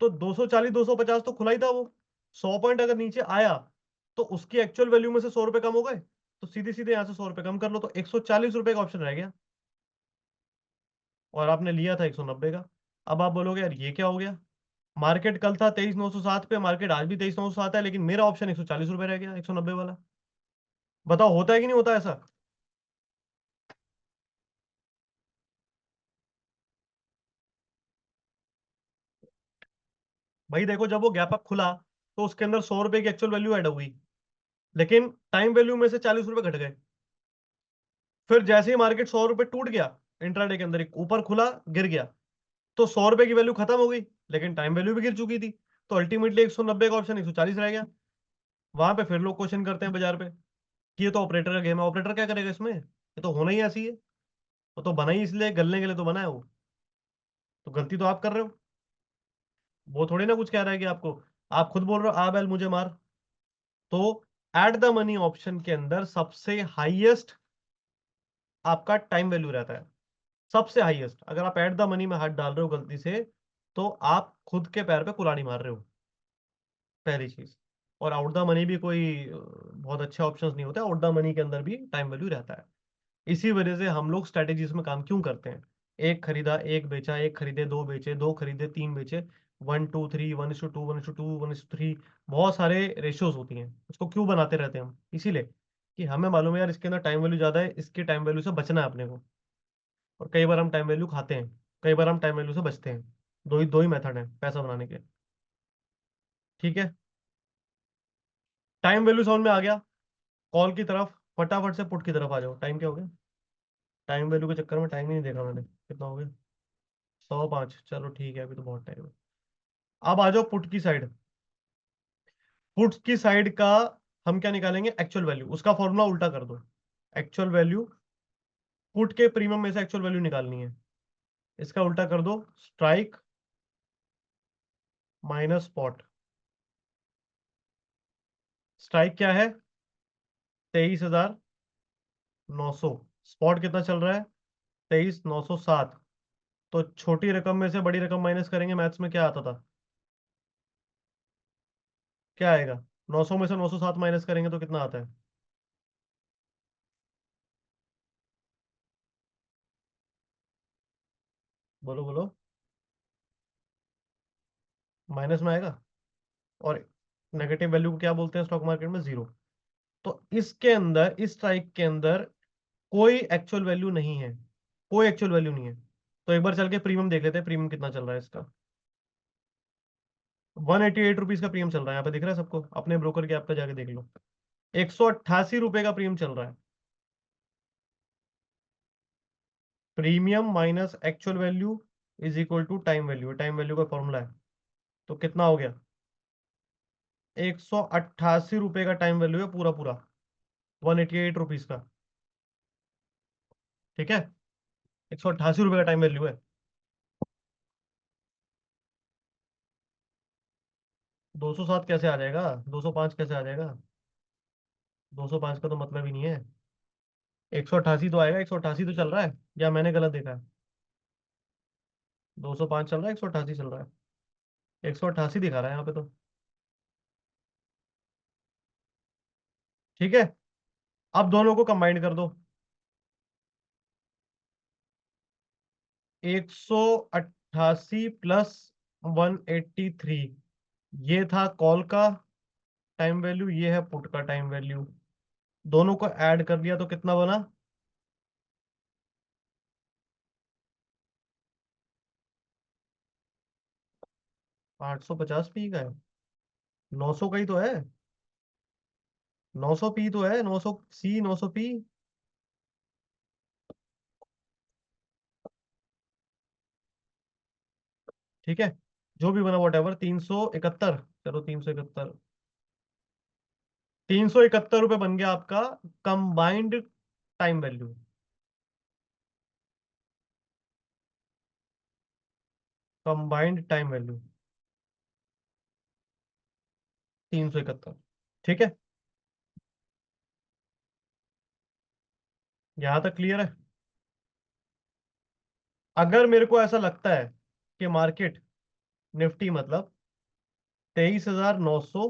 Speaker 1: तो 240 250 तो खुला ही था वो। 100 पॉइंट अगर नीचे आया, तो उसकी एक्चुअल वैल्यू में से 100 रुपए कम हो गए। तो सीधे सीधे यहाँ से 100 रुपए कम कर लो, तो 140 रुपए का ऑप्शन रह गया, और आपने लिया था 190 का। अब आप बोलोगे यार ये क्या हो गया? मार्केट कल था 23,907 पे, मार्केट आज भी 23,907 है, लेकिन मेरा ऑप्शन 140 रुपए रह गया, 190 वाला। बताओ होता है कि नहीं होता ऐसा? भाई देखो, जब वो गैप अप खुला, तो उसके अंदर 100 रुपए की एक्चुअल वैल्यू ऐड हुई, लेकिन टाइम वैल्यू में से 40 रुपए घट गए। फिर जैसे ही मार्केट 100 रुपए टूट गया, इंट्राडे के अंदर एक ऊपर खुला, गिर गया, तो 100 रुपए की वैल्यू खत्म हो गई, लेकिन टाइम वैल्यू भी गिर चुकी थी। तो अल्टीमेटली 190 का ऑप्शन 140 रह गया। वहां पे फिर लोग क्वेश्चन करते हैं बाजार पे कि ये तो ऑपरेटर का गेम है, ऑपरेटर क्या करेगा इसमें, ये तो होना ही ऐसी है। वो तो बना ही इसलिए, गलने के लिए तो बना है वो। तो गलती तो आप कर रहे हो, वो थोड़ी ना कुछ कह रहा है कि आपको। आप खुद बोल रहे हो आ बैल मुझे मार। तो एट द मनी ऑप्शन के अंदर सबसे हाईएस्ट आपका टाइम वैल्यू रहता है, सबसे हाईएस्ट। अगर आप एट द मनी में हाथ डाल रहे हो गलती से, तो आप खुद के पैर पे कुल्हाड़ी मार रहे हो, पहली चीज। और आउट द मनी भी कोई बहुत अच्छे ऑप्शंस नहीं होते, आउट द मनी के अंदर भी टाइम वैल्यू रहता है। इसी वजह से हम लोग स्ट्रेटेजीज में काम क्यों करते हैं? एक खरीदा एक बेचा, एक खरीदे दो बेचे, दो खरीदे तीन बेचे, 1 2 3, 1:2, 1:2, 1:3, बहुत सारे रेशियोज होती हैं। उसको क्यों बनाते रहते हैं हम? इसीलिए कि हमें मालूम है यार इसके अंदर टाइम वैल्यू ज्यादा है, इसके टाइम वैल्यू से बचना है अपने को। और कई बार हम टाइम वैल्यू खाते हैं, कई बार हम टाइम वैल्यू से बचते हैं। दो ही मेथड है पैसा बनाने के। ठीक है, टाइम वैल्यू समझ में आ गया। कॉल की तरफ फटाफट से पुट की तरफ आ जाओ। टाइम क्या हो गया? टाइम वैल्यू के चक्कर में टाइम ही नहीं देखा मैंने, कितना हो गया? 105। चलो ठीक है, अभी तो बहुत टाइम है। अब आ जाओ पुट की साइड। पुट की साइड का हम क्या निकालेंगे? Actual value. उसका फॉर्मूला उल्टा कर दो। एक्चुअल वैल्यू, पुट के प्रीमियम में से एक्चुअल वैल्यू निकालनी है। इसका उल्टा कर दो, स्ट्राइक माइनस स्पॉट। स्ट्राइक क्या है? 23,900। स्पॉट कितना चल रहा है? 23,907। तो छोटी रकम में से बड़ी रकम माइनस करेंगे, मैथ्स में क्या आता था? क्या आएगा? 900 में से 907 माइनस करेंगे तो कितना आता है? बोलो बोलो। माइनस में आएगा। और नेगेटिव वैल्यू को क्या बोलते हैं स्टॉक मार्केट में? जीरो। तो इसके अंदर, इस स्ट्राइक के अंदर कोई एक्चुअल वैल्यू नहीं है, कोई एक्चुअल वैल्यू नहीं है। तो एक बार चल के प्रीमियम देख लेते हैं, प्रीमियम कितना चल रहा है इसका। 188 रुपीज का प्रीमियम चल रहा है, यहाँ पे दिख रहा है सबको? अपने ब्रोकर के ऐप पे जाके देख लो। 188 रुपए का प्रीमियम चल रहा है। Premium minus actual value is equal to time value, time value का फॉर्मूला है। तो कितना हो गया? 188 रुपए का टाइम वैल्यू है पूरा पूरा, 188 रुपीज का। ठीक है, 188 रुपए का टाइम वैल्यू है। 207 कैसे आ जाएगा? 205 कैसे आ जाएगा? 205 का तो मतलब ही नहीं है। 188 तो आएगा, 188 तो चल रहा है, या मैंने गलत देखा है? 205 चल रहा है, 188 चल रहा है? 188 दिखा रहा है यहाँ पे तो। ठीक है, अब दोनों को कंबाइन कर दो। 188 प्लस 183, ये था कॉल का टाइम वैल्यू, ये है पुट का टाइम वैल्यू। दोनों को ऐड कर दिया तो कितना बना? 850 पी का है? 900 का ही तो है। 900 पी तो है, 900 सी, 900 पी। ठीक है, जो भी बना वॉट एवर, 371। चलो 371, 371 रुपये बन गया आपका combined time value. Combined time value 371। ठीक है, यहां तक क्लियर है? अगर मेरे को ऐसा लगता है कि मार्केट, निफ्टी मतलब 23,900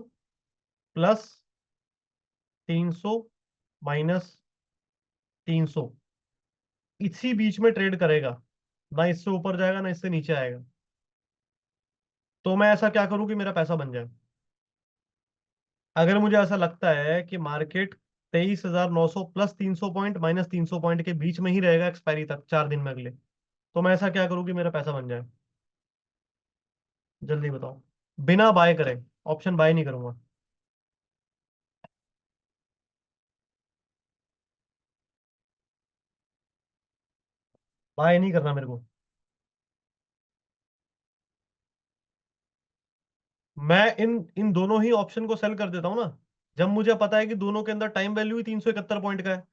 Speaker 1: प्लस 300 माइनस 300, इसी बीच में ट्रेड करेगा, ना इससे ऊपर जाएगा ना इससे नीचे आएगा, तो मैं ऐसा क्या करूं कि मेरा पैसा बन जाए? अगर मुझे ऐसा लगता है कि market 23,900 plus 300 point minus 300 point के बीच में ही रहेगा एक्सपायरी तक, 4 दिन में अगले, तो मैं ऐसा क्या करूं कि मेरा पैसा बन जाए? जल्दी बताओ। बिना बाय करे, ऑप्शन बाय नहीं करूंगा। बाय नहीं करना मेरे को। मैं इन इन दोनों ही ऑप्शन को सेल कर देता हूं ना, जब मुझे पता है कि दोनों के अंदर टाइम वैल्यू ही 371 पॉइंट का है।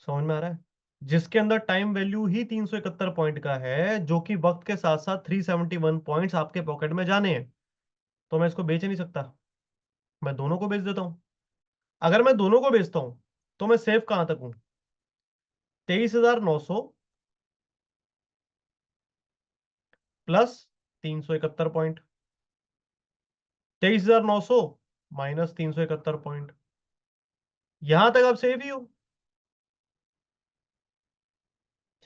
Speaker 1: समझ में आ रहा है? जिसके अंदर टाइम वैल्यू ही 371 पॉइंट का है, जो कि वक्त के साथ साथ 371 पॉइंट्स आपके पॉकेट में जाने हैं, तो मैं इसको बेच नहीं सकता। मैं दोनों को बेच देता हूँ। अगर मैं दोनों को बेचता हूँ तो मैं सेफ कहां तक हूं? 23,900 प्लस 371 पॉइंट, 23,900 माइनस 371 पॉइंट, यहां तक आप सेफ ही हो।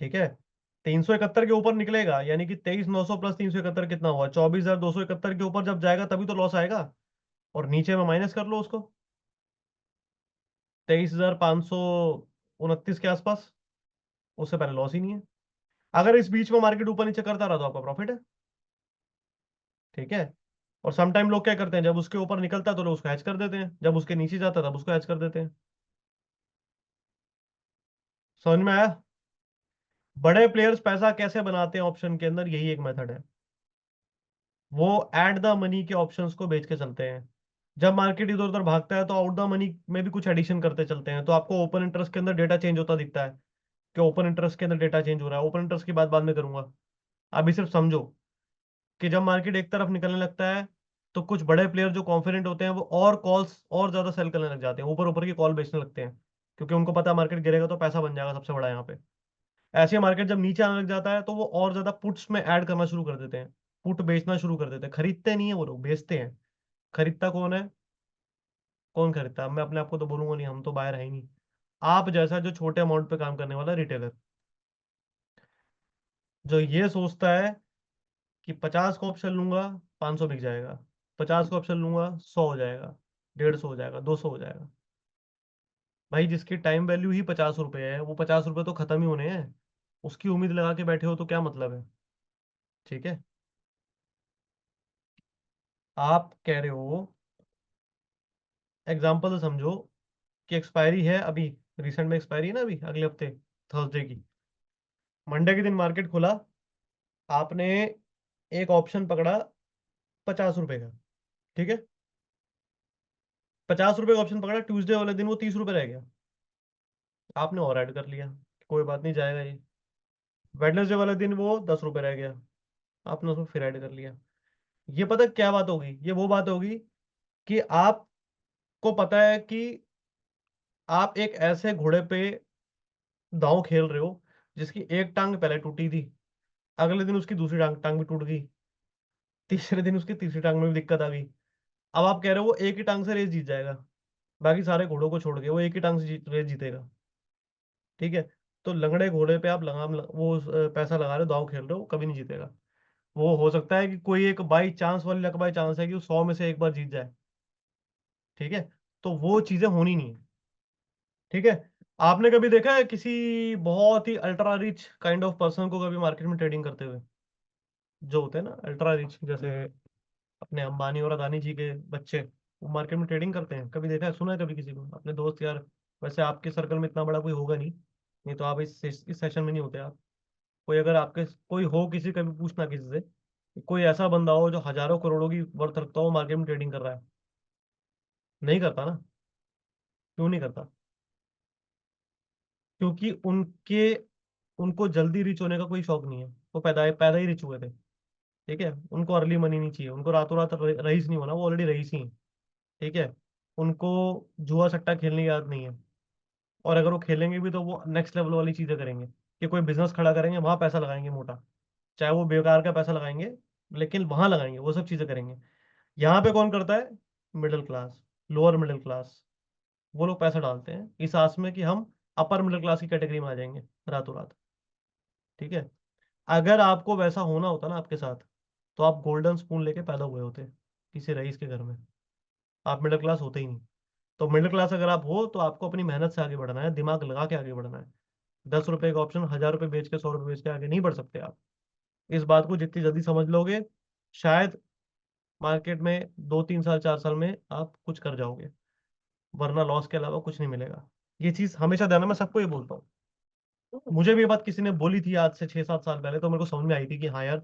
Speaker 1: ठीक है, 371 के ऊपर निकलेगा, यानी कि 23,900 प्लस 371 कितना हुआ? 24,271 के ऊपर जब जाएगा तभी तो लॉस आएगा। और नीचे में माइनस कर लो उसको, 23,529 के आसपास, उससे पहले लॉस ही नहीं है। अगर इस बीच में मार्केट ऊपर नीचे करता रहा तो आपका प्रॉफिट है। ठीक है, और समटाइम लोग क्या करते हैं, जब उसके ऊपर निकलता है तो लोग उसको हैच कर देते हैं, जब उसके नीचे जाता है तब उसको हैच कर देते हैं। समझ में आया? बड़े प्लेयर्स पैसा कैसे बनाते हैं ऑप्शन के अंदर, यही एक मेथड है। वो एट द मनी के ऑप्शंस को बेच के चलते हैं। जब मार्केट इधर उधर भागता है तो आउट द मनी में भी कुछ एडिशन करते चलते हैं, तो आपको ओपन इंटरेस्ट के अंदर डेटा चेंज होता दिखता है कि ओपन इंटरेस्ट के अंदर डेटा चेंज हो रहा है। ओपन इंटरेस्ट की बात बाद में करूंगा, अभी सिर्फ समझो कि जब मार्केट एक तरफ निकलने लगता है तो कुछ बड़े प्लेयर जो कॉन्फिडेंट होते हैं वो और कॉल्स और ज्यादा सेल करने लग जाते हैं, ऊपर ऊपर की कॉल बेचने लगते हैं, क्योंकि उनको पता है मार्केट गिरेगा तो पैसा बन जाएगा सबसे बड़ा यहाँ पे। ऐसे मार्केट जब नीचे आने लग जाता है तो वो और ज्यादा पुट्स में ऐड करना शुरू कर देते हैं, पुट बेचना शुरू कर देते हैं। खरीदते नहीं है वो लोग, बेचते हैं। खरीदता कौन है? कौन खरीदता है? मैं अपने आप को तो बोलूंगा नहीं, हम तो बाहर है ही नहीं। आप जैसा जो छोटे अमाउंट पे काम करने वाला रिटेलर, जो ये सोचता है कि 50 का ऑप्शन लूंगा, 500 बिक जाएगा, 50 का ऑप्शन लूंगा 100 हो जाएगा, 150 हो जाएगा, 200 हो जाएगा। भाई जिसकी टाइम वैल्यू ही 50 रुपए है, वो 50 रुपए तो खत्म ही होने हैं, उसकी उम्मीद लगा के बैठे हो तो क्या मतलब है। ठीक है। आप कह रहे हो, एग्जाम्पल से समझो कि एक्सपायरी है अभी, रिसेंट में एक्सपायरी है ना अभी अगले हफ्ते, थर्सडे की। मंडे के दिन मार्केट खुला, आपने एक ऑप्शन पकड़ा 50 रुपए का। ठीक है। 50 रुपए का ऑप्शन पकड़ा, ट्यूसडे वाले दिन वो 30 रुपए रह गया, आपने और ऐड कर लिया, कोई बात नहीं जाएगा ये। वेडनेसडे वाले दिन वो 10 रुपए रह गया, आपने उसको फिर ऐड कर लिया। ये पता क्या बात होगी, ये वो बात होगी कि आपको पता है कि आप एक ऐसे घोड़े पे दांव खेल रहे हो जिसकी एक टांग पहले टूटी थी, अगले दिन उसकी दूसरी टांग टांग भी टूट गई, तीसरे दिन उसकी तीसरी टांग में भी दिक्कत आ गई। अब आप कह रहे हो वो एक ही टांग से रेस जीत जाएगा, बाकी सारे घोड़ों को छोड़ के वो एक ही टांग से रेस जीतेगा। ठीक है। तो लंगड़े घोड़े पे आप वो पैसा लगा रहे हो, दांव खेल रहे हो, कभी नहीं जीतेगा। वो हो सकता है कि कोई एक बाई चांस वाली लक बाई चांस है कि वो 100 में से एक बार जीत जाए। ठीक है। तो वो चीजें होनी नहीं है। ठीक है। आपने कभी देखा है किसी बहुत ही ultra rich kind of person को कभी मार्केट में ट्रेडिंग करते हुए, जो होते हैं ना अल्ट्रा रिच, जैसे अपने अंबानी और अदानी जी के बच्चे, वो मार्केट में ट्रेडिंग करते हैं, कभी देखा है, सुना है कभी किसी को अपने दोस्त यार। वैसे आपके सर्कल में इतना बड़ा कोई होगा नहीं, नहीं तो आप इस सेशन में नहीं होते आप। कोई अगर आपके कोई हो, किसी का भी पूछना किसी से कि कोई ऐसा बंदा हो जो हजारों करोड़ों की वर्थ रखता हो मार्केट में ट्रेडिंग कर रहा है। नहीं करता ना। क्यों नहीं करता? क्योंकि उनको जल्दी रिच होने का कोई शौक नहीं है, वो पैदा पैदा ही रिच हुए थे। ठीक है। उनको अर्ली मनी नहीं चाहिए, उनको रातों रात रईस नहीं होना, वो ऑलरेडी रईस ही हैं। ठीक है। उनको जुआ सट्टा खेलने की आदत नहीं है, और अगर वो खेलेंगे भी तो वो नेक्स्ट लेवल वाली चीजें करेंगे, कि कोई बिजनेस खड़ा करेंगे वहां पैसा लगाएंगे मोटा, चाहे वो बेकार का पैसा लगाएंगे, लेकिन वहां लगाएंगे, वो सब चीजें करेंगे। यहाँ पे कौन करता है? Middle class, lower middle class, वो लोग पैसा डालते हैं इस आस में कि हम अपर मिडिल क्लास की कैटेगरी में आ जाएंगे रातों रात। ठीक है। अगर आपको वैसा होना होता ना आपके साथ, तो आप गोल्डन स्पून लेके पैदा हुए होते किसी रईस के घर में, आप मिडिल क्लास होते ही नहीं। तो मिडिल क्लास अगर आप हो तो आपको अपनी मेहनत से आगे बढ़ना है, दिमाग लगा के आगे बढ़ना है। 10 रुपए का ऑप्शन 1000 रुपये बेच के, 100 रुपये बेच के आगे नहीं बढ़ सकते आप। इस बात को जितनी जल्दी समझ लोगे, शायद मार्केट में 2 3 साल 4 साल में आप कुछ कर जाओगे, वरना लॉस के अलावा कुछ नहीं मिलेगा। ये चीज हमेशा ध्यान में, मैं सबको ये बोलता हूँ। मुझे भी ये बात किसी ने बोली थी आज से 6 7 साल पहले, तो मेरे को समझ में आई थी कि हाँ यार,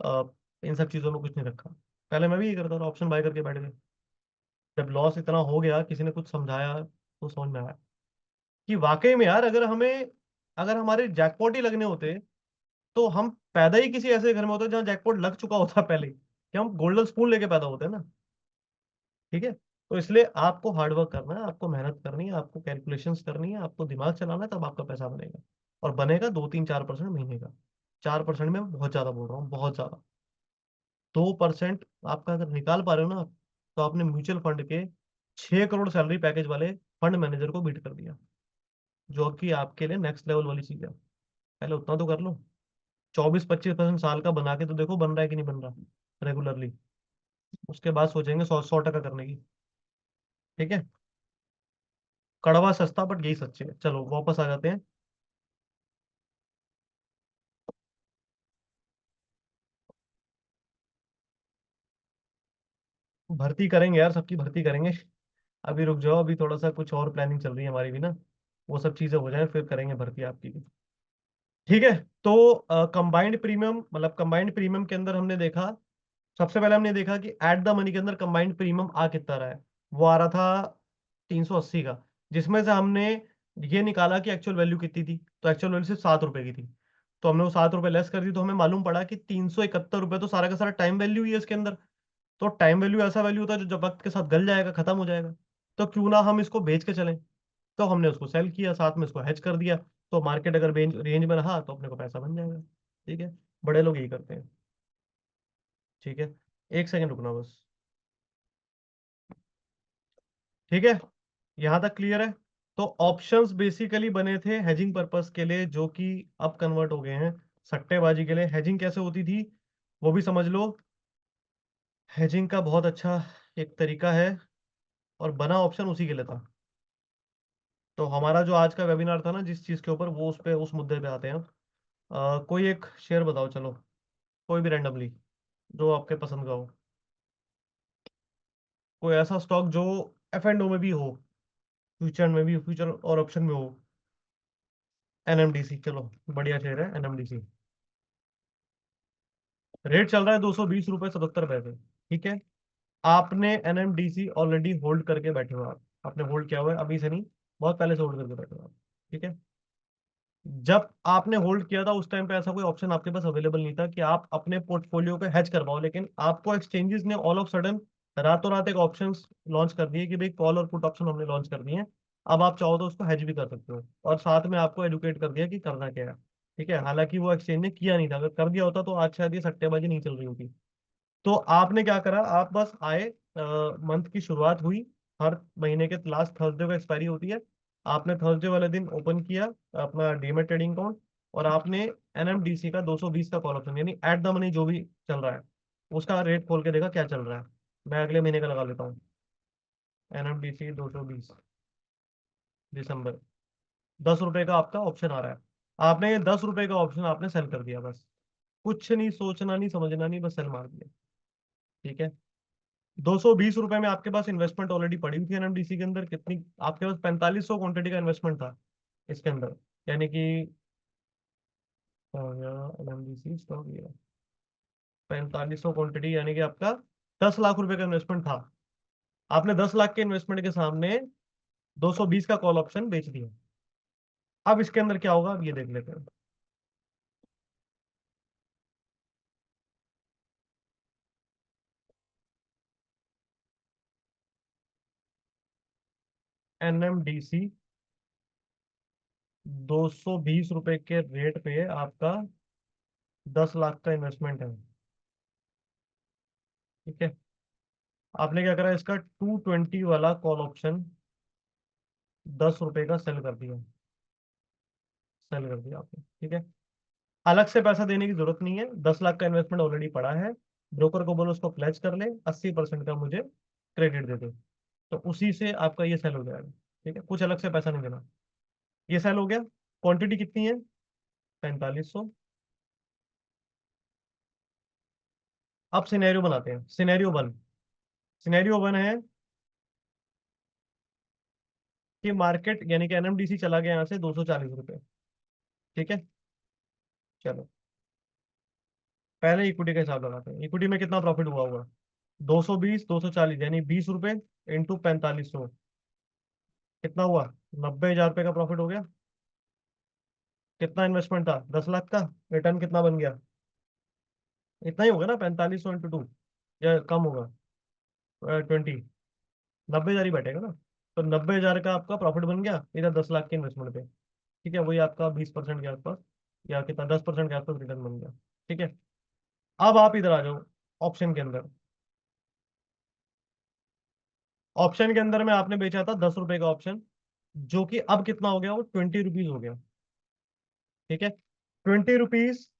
Speaker 1: अ, इन सब चीजों में कुछ नहीं रखा। पहले मैं भी ये करता था, ऑप्शन बाय करके बैठ गए। जब लॉस इतना हो गया, किसी ने कुछ समझाया तो समझ में आया कि वाकई में यार, अगर हमारे जैकपॉट ही लगने होते, तो हम पैदा ही किसी ऐसे घर में होते जहाँ जैकपॉट लग चुका होता पहले ही, कि हम गोल्डन स्पून लेके पैदा होते हैं ना। ठीक है। तो इसलिए आपको हार्डवर्क करना है, आपको मेहनत करनी है, आपको कैलकुलेशंस करनी है, आपको दिमाग चलाना है, तब आपका पैसा बनेगा। और बनेगा 2 3 4% महीने का। 4% में बहुत ज्यादा बोल रहा हूँ, बहुत ज्यादा। 2% आपका अगर निकाल पा रहे हो ना, तो आपने म्यूचुअल फंड के 6 करोड़ सैलरी पैकेज वाले फंड मैनेजर को बीट कर दिया, जो कि आपके लिए नेक्स्ट लेवल वाली चीज है। पहले उतना तो कर लो। 24 25% साल का बना के तो देखो बन रहा है कि नहीं बन रहा रेगुलरली। उसके बाद सोचेंगे 100 100 टका करने की। ठीक है। कड़वा सस्ता बट यही सच्चे है। चलो वापस आ जाते हैं। भर्ती करेंगे यार, सबकी भर्ती करेंगे। अभी रुक जाओ, अभी थोड़ा सा कुछ और प्लानिंग चल रही है हमारी भी ना, वो सब चीजें हो जाए फिर करेंगे भर्ती आपकी भी। ठीक है। तो कंबाइंड प्रीमियम, मतलब कंबाइंड प्रीमियम के अंदर हमने देखा, सबसे पहले हमने देखा कि एट द मनी के अंदर कंबाइंड प्रीमियम आ कितना रहा है। वो आ रहा था 380 का, जिसमें से हमने ये निकाला कि एक्चुअल वैल्यू कितनी थी, तो एक्चुअल वैल्यू सिर्फ 7 रुपए की थी। तो हमने वो 7 रुपए लेस कर दी, तो हमें मालूम पड़ा कि 371 रुपए तो सारा का सारा टाइम वैल्यू ही है इसके अंदर। तो टाइम वैल्यू ऐसा वैल्यू होता है जो जब वक्त के साथ गल जाएगा, खत्म हो जाएगा। तो क्यों ना हम इसको बेच के चलें। तो हमने उसको सेल किया, साथ में उसको हेज कर दिया। तो मार्केट अगर रेंज रेंज में रहा तो अपने को पैसा बन जाएगा। ठीक है। बड़े लोग यही करते हैं। ठीक है। एक सेकंड रुकना बस। ठीक है। यहां तक क्लियर है। तो ऑप्शंस बेसिकली बने थे हेजिंग पर्पस के लिए, जो कि अब कन्वर्ट हो गए हैं सट्टेबाजी के लिए। हेजिंग कैसे होती थी वो भी समझ लो। हेजिंग का बहुत अच्छा एक तरीका है, और बना ऑप्शन उसी के लिए था। तो हमारा जो आज का वेबिनार था ना, जिस चीज के ऊपर, वो उस पे, उस मुद्दे पे आते हैं। कोई एक शेयर बताओ, चलो, कोई भी रैंडमली, जो आपके पसंद का हो। कोई ऐसा स्टॉक जो एफ एंड ओ में भी हो, फ्यूचर में भी, फ्यूचर और ऑप्शन में हो। एनएमडीसी, चलो, बढ़िया शेयर है एनएमडीसी। रेट चल रहा है 220 रुपये 77 पैसे। ठीक है। आपने एनएमडीसी ऑलरेडी होल्ड करके बैठे हो आप। आपने होल्ड किया हुआ है, अभी से नहीं, बहुत पहले से होल्ड करके बैठे हो आप। ठीक है। जब आपने होल्ड किया था उस टाइम पे ऐसा कोई ऑप्शन आपके पास अवेलेबल नहीं था कि आप अपने पोर्टफोलियो को हेज कर पाओ, लेकिन आपको एक्सचेंजेस ने ऑल ऑफ सडन रातों रात एक ऑप्शन लॉन्च कर दिए कि भाई कॉल और पुट ऑप्शन हमने लॉन्च कर दिए हैं। अब आप चाहो तो उसको हेज भी कर सकते हो, और साथ में आपको एडुकेट कर दिया कि करना क्या है। ठीक है। हालांकि वो एक्सचेंज ने किया नहीं था, अगर कर दिया होता तो आज शायद ये सट्टेबाजी नहीं चल रही होती। तो आपने क्या करा, आप बस आए, मंथ की शुरुआत हुई, हर महीने के लास्ट थर्सडे को एक्सपायरी होती है। आपने थर्सडे वाले दिन ओपन किया अपना डीमेट ट्रेडिंग अकाउंट, और आपने एनएमडीसी का 220 का कॉल ऑप्शन, यानी एट द मनी जो भी चल रहा है, उसका रेट खोल के देखा क्या चल रहा है। मैं अगले महीने का लगा लेता हूँ। एनएमडीसी 220 दिसंबर, 10 रुपए का आपका ऑप्शन आ रहा है। आपने ये 10 रुपए का ऑप्शन आपने सेल कर दिया बस। कुछ नहीं सोचना, नहीं समझना, नहीं, बस सेल मार दिया। ठीक है। 220 रुपए में आपके पास इन्वेस्टमेंट ऑलरेडी पड़ी हुई थी एनएमडीसी के अंदर। कितनी? आपके पास 4500 क्वांटिटी का इन्वेस्टमेंट था इसके अंदर, यानी कि एनएमडीसी स्टॉक ये 4500 क्वांटिटी, यानी कि आपका 10 लाख रुपए का इन्वेस्टमेंट था। आपने 10 लाख के इन्वेस्टमेंट के सामने 220 का कॉल ऑप्शन बेच दिया। अब इसके अंदर क्या होगा, अब ये देख लेते हैं। एनएमडीसी 220 रुपए के रेट पे आपका 10 लाख का इन्वेस्टमेंट है। ठीक है। आपने क्या करा, इसका 220 वाला कॉल ऑप्शन 10 रुपए का सेल कर दिया। सेल कर दिया आपने। ठीक है। अलग से पैसा देने की जरूरत नहीं है, 10 लाख का इन्वेस्टमेंट ऑलरेडी पड़ा है। ब्रोकर को बोलो उसको प्लेज कर ले, 80% का मुझे क्रेडिट दे दे, तो उसी से आपका ये सेल हो जाएगा। ठीक है। कुछ अलग से पैसा नहीं देना। ये सेल हो गया। क्वांटिटी कितनी है? 4500। अब सिनेरियो बनाते हैं, सिनेरियो वन। सिनेरियो वन है कि मार्केट, यानी कि एनएमडीसी चला गया यहाँ से 240 रुपये। ठीक है। चलो, पहले इक्विटी का हिसाब लगाते हैं। इक्विटी में कितना प्रॉफिट हुआ होगा? 220 240, यानी 20 रुपए इंटू 4500, कितना हुआ? 90,000 रुपये का प्रॉफिट हो गया। कितना इन्वेस्टमेंट था? 10 लाख का। रिटर्न कितना बन गया? इतना ही होगा ना, 4500 इंटू 2, या कम होगा? 20, 90,000 ही बैठेगा ना। तो 90,000 का आपका प्रॉफिट बन गया इधर 10 लाख के इन्वेस्टमेंट पे। ठीक है। वही आपका 20% के आसपास, या कितना, 10% के आसपास रिटर्न बन गया। ठीक है। अब आप इधर आ जाओ ऑप्शन के अंदर। ऑप्शन के अंदर में आपने बेचा था 10 रुपए का ऑप्शन, जो कि अब कितना हो गया, वो 20 रुपीज हो गया। ठीक है। 20 रुपीज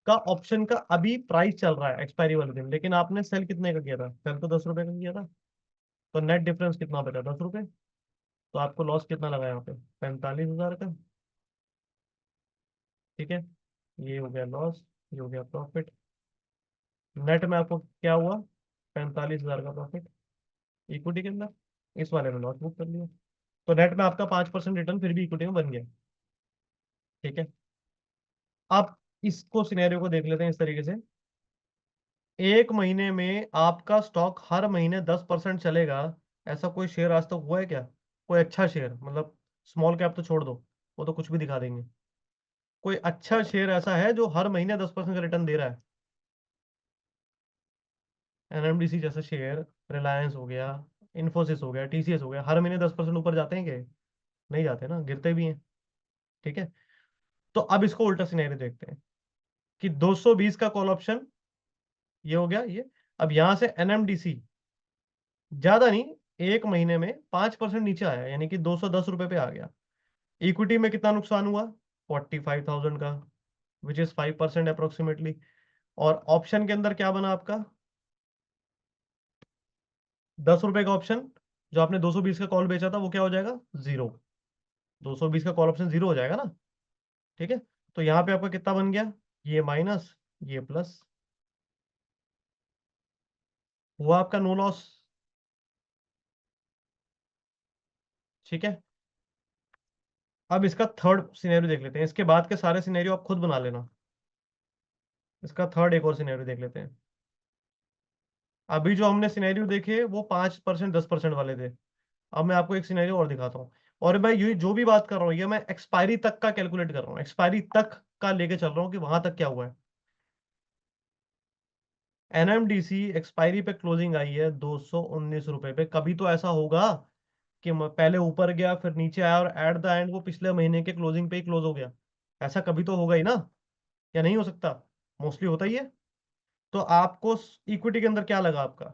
Speaker 1: का ऑप्शन का अभी प्राइस चल रहा है एक्सपायरी वाले दिन, लेकिन आपने सेल कितने का किया था? सेल तो 10 रुपए का किया था। तो नेट डिफरेंस कितना बचा? 10 रुपए। तो आपको लॉस कितना लगा यहाँ पे? 45,000 का। ठीक है। ये हो गया लॉस, ये हो गया प्रॉफिट। नेट में आपको क्या हुआ? 45,000 का प्रॉफिट इक्विटी के अंदर। इस वाले में लॉस बुक कर लिया। तो नेट में आपका 5% रिटर्न फिर भी इक्विटी में बन गया। ठीक है। अब इसको, सिनेरियो को देख लेते हैं इस तरीके से। एक महीने में आपका स्टॉक हर महीने 10% चलेगा, ऐसा कोई शेयर आज तक हुआ है क्या? कोई अच्छा शेयर, मतलब स्मॉल कैप तो छोड़ दो, वो तो कुछ भी दिखा देंगे। कोई अच्छा शेयर ऐसा है जो हर महीने 10% का रिटर्न दे रहा है? एनएमडीसी जैसा शेयर, रिलायंस हो गया, इन्फोसिस हो गया, टीसीएस हो गया, हर महीने 10% ऊपर जाते हैं क्या? नहीं जाते ना, गिरते भी हैं। ठीक है। तो अब इसको उल्टा सिनेरियो देखते हैं कि 220 का कॉल ऑप्शन, ये हो गया ये। अब यहां से एनएमडीसी ज्यादा नहीं, एक महीने में 5% नीचे आया, यानी कि 210 रुपये पे आ गया। इक्विटी में कितना नुकसान हुआ? 45,000 का, विच इज 5% अप्रोक्सीमेटली। और ऑप्शन के अंदर क्या बना आपका? 10 रुपए का ऑप्शन, जो आपने 220 का कॉल बेचा था, वो क्या हो जाएगा? जीरो। 220 का कॉल ऑप्शन जीरो हो जाएगा ना। ठीक है। तो यहाँ पे आपका कितना बन गया? ये माइनस, ये प्लस, हुआ आपका नो लॉस। ठीक है। अब इसका थर्ड सिनेरियो देख लेते हैं, इसके बाद के सारे सिनेरियो आप खुद बना लेना। इसका थर्ड एक और सिनेरियो देख लेते हैं। अभी जो हमने सिनेरियो देखे वो 5% 10% वाले थे। अब मैं आपको एक सिनेरियो और दिखाता हूँ। और मैं ये जो भी बात कर रहा हूँ, ये मैं एक्सपायरी तक का कैलकुलेट कर रहा हूँ, एक्सपायरी तक का लेके चल रहा हूँ कि वहां तक क्या हुआ है। एनएमडीसी एक्सपायरी पे क्लोजिंग आई है 219 रुपए पे। कभी तो ऐसा होगा कि पहले ऊपर गया फिर नीचे आया और एट द एंड वो पिछले महीने के क्लोजिंग पे ही क्लोज हो गया। ऐसा कभी तो होगा ही ना, या नहीं हो सकता? मोस्टली होता ही है। तो आपको इक्विटी के अंदर क्या लगा आपका?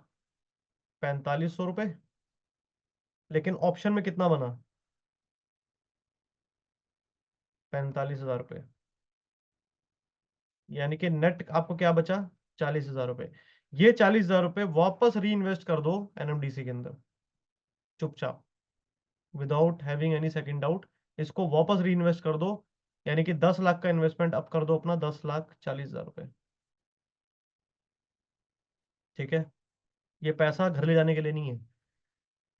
Speaker 1: 4500 रुपये। लेकिन ऑप्शन में कितना बना? 45,000 रुपये। यानी कि नेट आपको क्या बचा? 40,000 रुपये। ये 40,000 रुपये वापस री इन्वेस्ट कर दो एनएमडीसी के अंदर, चुपचाप, without having any second doubt. इसको वापस री इन्वेस्ट कर दो। यानी कि 10 लाख का इन्वेस्टमेंट अब कर दो अपना, 10,40,000 रुपये। ठीक है। ये पैसा घर ले जाने के लिए नहीं है।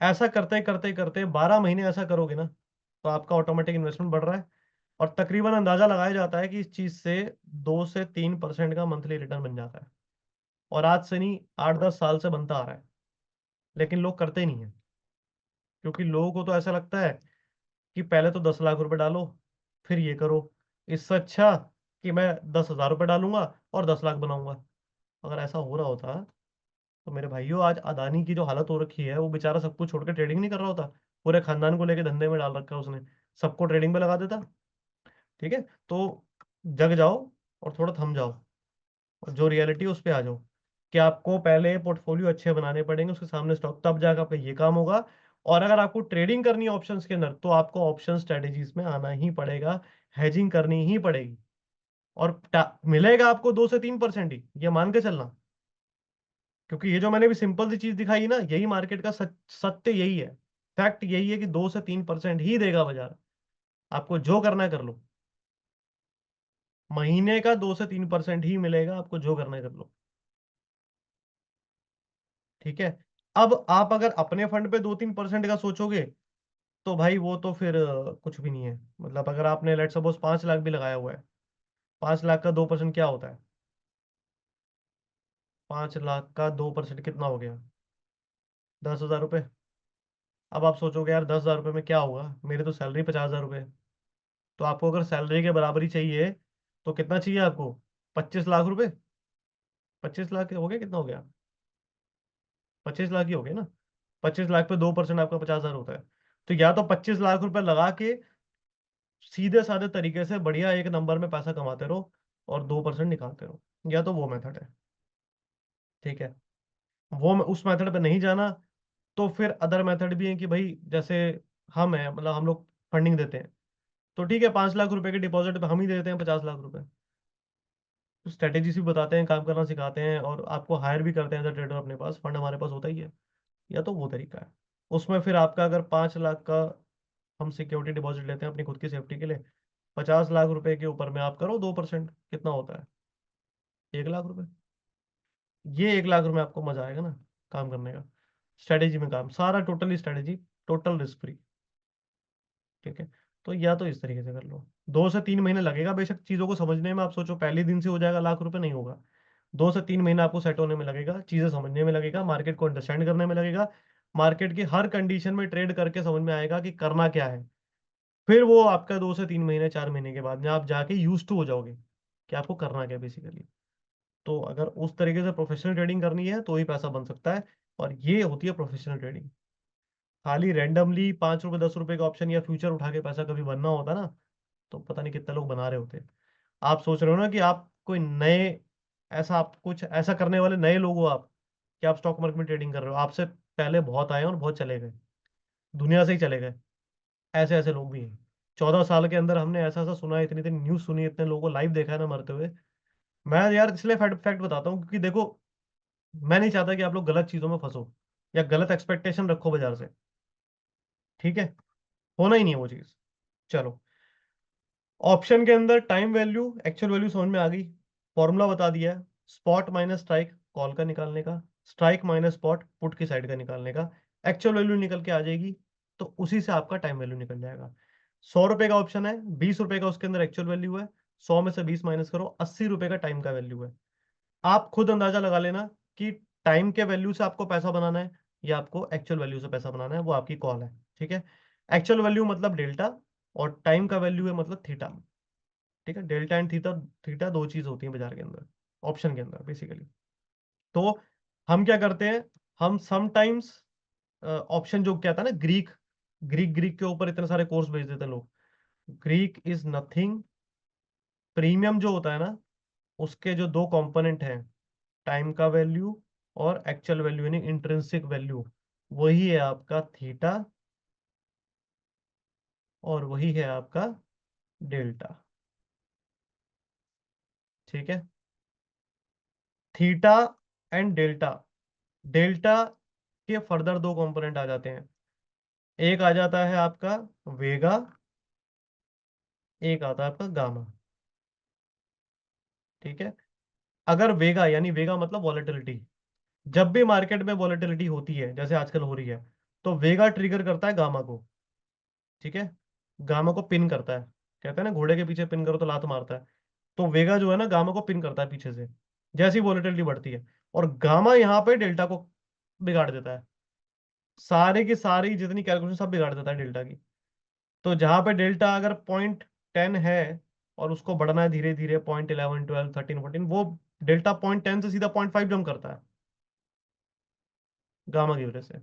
Speaker 1: ऐसा करते करते करते 12 महीने ऐसा करोगे ना, तो आपका ऑटोमेटिक इन्वेस्टमेंट बढ़ रहा है। और तकरीबन अंदाजा लगाया जाता है कि इस चीज से 2 से 3% का मंथली रिटर्न बन जाता है। और आज से नहीं, 8-10 साल से बनता आ रहा है। लेकिन लोग करते नहीं है, क्योंकि लोगों को तो ऐसा लगता है कि पहले तो 10 लाख रुपए डालो, फिर ये करो। इससे अच्छा कि मैं 10,000 रुपये डालूंगा और 10 लाख बनाऊंगा। अगर ऐसा हो रहा होता तो मेरे भाइयों, आज अदानी की जो हालत हो रखी है, वो बेचारा सब कुछ छोड़ के ट्रेडिंग नहीं कर रहा होता। पूरे खानदान को लेके धंधे में डाल रखा है उसने, सबको ट्रेडिंग में लगा देता। ठीक है। तो जग जाओ और थोड़ा थम जाओ, और जो रियलिटी है उस पर आ जाओ कि आपको पहले पोर्टफोलियो अच्छे बनाने पड़ेंगे, उसके सामने स्टॉक, तब जाकर आपका ये काम होगा। और अगर आपको ट्रेडिंग करनी है ऑप्शंस के अंदर, तो आपको ऑप्शन स्ट्रेटेजीज में आना ही पड़ेगा, हेजिंग करनी ही पड़ेगी। और मिलेगा आपको 2 से 3% ही, ये मान के चलना। क्योंकि ये जो मैंने भी सिंपल सी चीज दिखाई ना, यही मार्केट का सत्य यही है। फैक्ट यही है कि 2 से 3% ही देगा बाजार। आपको जो करना है कर लो। महीने का 2 से 3% ही मिलेगा, आपको जो करना है कर लो। ठीक है। अब आप अगर अपने फंड पे 2-3% का सोचोगे, तो भाई वो तो फिर कुछ भी नहीं है। मतलब अगर आपने लेट सपोज 5 लाख भी लगाया हुआ है, 5 लाख का 2% क्या होता है? 5 लाख का 2% कितना हो गया? 10,000 रुपये। अब आप सोचोगे यार 10,000 रुपये में क्या होगा, मेरी तो सैलरी 50,000 रुपये। तो आपको अगर सैलरी के बराबरी चाहिए, तो कितना चाहिए आपको? 25 लाख रुपए। 25 लाख हो गया, कितना हो गया? 25 लाख ही हो गया ना। 25 लाख पे 2% आपका 50,000 होता है। तो या तो 25 लाख रुपए लगा के सीधे साधे तरीके से बढ़िया एक नंबर में पैसा कमाते रहो, और 2% निकालते रहो, या तो वो मेथड है। ठीक है। उस मेथड पे नहीं जाना, तो फिर अदर मेथड भी है कि भाई जैसे हम है, मतलब हम लोग फंडिंग देते हैं, तो ठीक है, 5 लाख रुपए के डिपॉजिट पे हम ही दे देते हैं 50 लाख रुपए। तो स्ट्रेटेजीज भी बताते हैं, काम करना सिखाते हैं, और आपको हायर भी करते हैं एज ट्रेडर। अपने पास फंड हमारे पास होता ही है। या तो वो तरीका है, उसमें फिर आपका अगर 5 लाख का हम सिक्योरिटी डिपॉजिट लेते हैं अपनी खुद की सेफ्टी के लिए, 50 लाख रुपए के ऊपर में आप करो 2%, कितना होता है? 1 लाख रुपए। ये 1 लाख रुपए आपको मजा आएगा ना काम करने का। स्ट्रेटेजी में काम सारा totally strategy, total risk free. ठीक है। तो या तो इस तरीके से कर लो। 2 से 3 महीने लगेगा बेशक चीजों को समझने में। आप सोचो पहले दिन से हो जाएगा लाख रुपए, नहीं होगा। 2 से 3 महीने आपको सेट होने में लगेगा, चीजें समझने में लगेगा, मार्केट को अंडरस्टैंड करने में लगेगा, मार्केट की हर कंडीशन में ट्रेड करके समझ में आएगा कि करना क्या है। फिर वो आपका 2 से 3 महीने 4 महीने के बाद में आप जाके यूज टू हो जाओगे कि आपको करना क्या बेसिकली। तो अगर उस तरीके से प्रोफेशनल ट्रेडिंग करनी है तो ही पैसा बन सकता है। और ये होती है प्रोफेशनल ट्रेडिंग। खाली रैंडमली 5 रुपए 10 रुपए का ऑप्शन या फ्यूचर उठा के पैसा कभी बनना होता ना, तो पता नहीं कितने लोग बना रहे होते। आप सोच रहे हो ना कि आप कोई नए, ऐसा आप कुछ ऐसा करने वाले नए लोग हो आप, कि आप स्टॉक मार्केट में ट्रेडिंग कर रहे हो। आपसे पहले बहुत आए और बहुत चले गए, दुनिया से ही चले गए। ऐसे ऐसे लोग भी हैं। 14 साल के अंदर हमने ऐसा ऐसा सुना है, इतनी इतनी न्यूज सुनी है, इतने लोगों को लाइव देखा है ना मरते हुए। मैं यार इसलिए फैक्ट फैक्ट बताता हूँ, क्योंकि देखो, मैं नहीं चाहता कि आप लोग गलत चीजों में फंसो। या गलत एक्सपेक्टेशन रखो बाजार से, ठीक है, होना ही नहीं है वो चीज। चलो, ऑप्शन के अंदर टाइम वैल्यू एक्चुअल वैल्यू समझ में आ गई, फॉर्मूला बता दिया है, स्पॉट माइनस स्ट्राइक कॉल का निकालने का, स्ट्राइक माइनस स्पॉट पुट की साइड का निकालने का, एक्चुअल वैल्यू निकल के आ जाएगी, तो उसी से आपका टाइम वैल्यू निकल जाएगा। 100 रुपए का ऑप्शन है, 20 रुपए का उसके अंदर एक्चुअल वैल्यू है, 100 में से 20 माइनस करो, 80 रुपए का टाइम का वैल्यू है। आप खुद अंदाजा लगा लेना कि टाइम के वैल्यू से आपको पैसा बनाना है या आपको एक्चुअल वैल्यू से पैसा बनाना है, वो आपकी कॉल है, ठीक है। एक्चुअल वैल्यू मतलब डेल्टा, और टाइम का वैल्यू है मतलब थीटा, ठीक है। डेल्टा एंड थीटा, थीटा दो चीज होती है बाजार के अंदर, ऑप्शन के अंदर बेसिकली। तो हम क्या करते हैं, हम समटाइम्स ऑप्शन जो क्या था ना, ग्रीक, ग्रीक के ऊपर इतने सारे कोर्स भेज देते हैं लोग। ग्रीक इज नथिंग, प्रीमियम जो होता है ना, उसके जो दो कंपोनेंट हैं, टाइम का वैल्यू और एक्चुअल वैल्यू यानी इंट्रिंसिक वैल्यू, वही है आपका थीटा और वही है आपका डेल्टा, ठीक है। थीटा एंड डेल्टा, डेल्टा के फर्दर दो कंपोनेंट आ जाते हैं, एक आ जाता है आपका वेगा, एक आता है आपका गामा, ठीक है। अगर वेगा यानी वेगा मतलब वॉलेटिलिटी, जब भी मार्केट में वॉलेटिलिटी होती है जैसे आजकल हो रही है, तो वेगा ट्रिगर करता है गामा को, ठीक है, गामा को पिन करता है। कहते हैं ना घोड़े के पीछे पिन करो तो लात मारता है, तो वेगा जो है ना गामा को पिन करता है पीछे से, जैसी वॉलेटिलिटी बढ़ती है, और गामा यहाँ पे डेल्टा को बिगाड़ देता है, सारे की सारी जितनी कैलकुलेशन सब बिगाड़ देता है डेल्टा की। तो जहां पे डेल्टा अगर 0.10 है और उसको बढ़ना है धीरे धीरे, 0.11 12 13 14, वो डेल्टा 0.10 से सीधा 0.5 जंप करता है गामा की वजह से,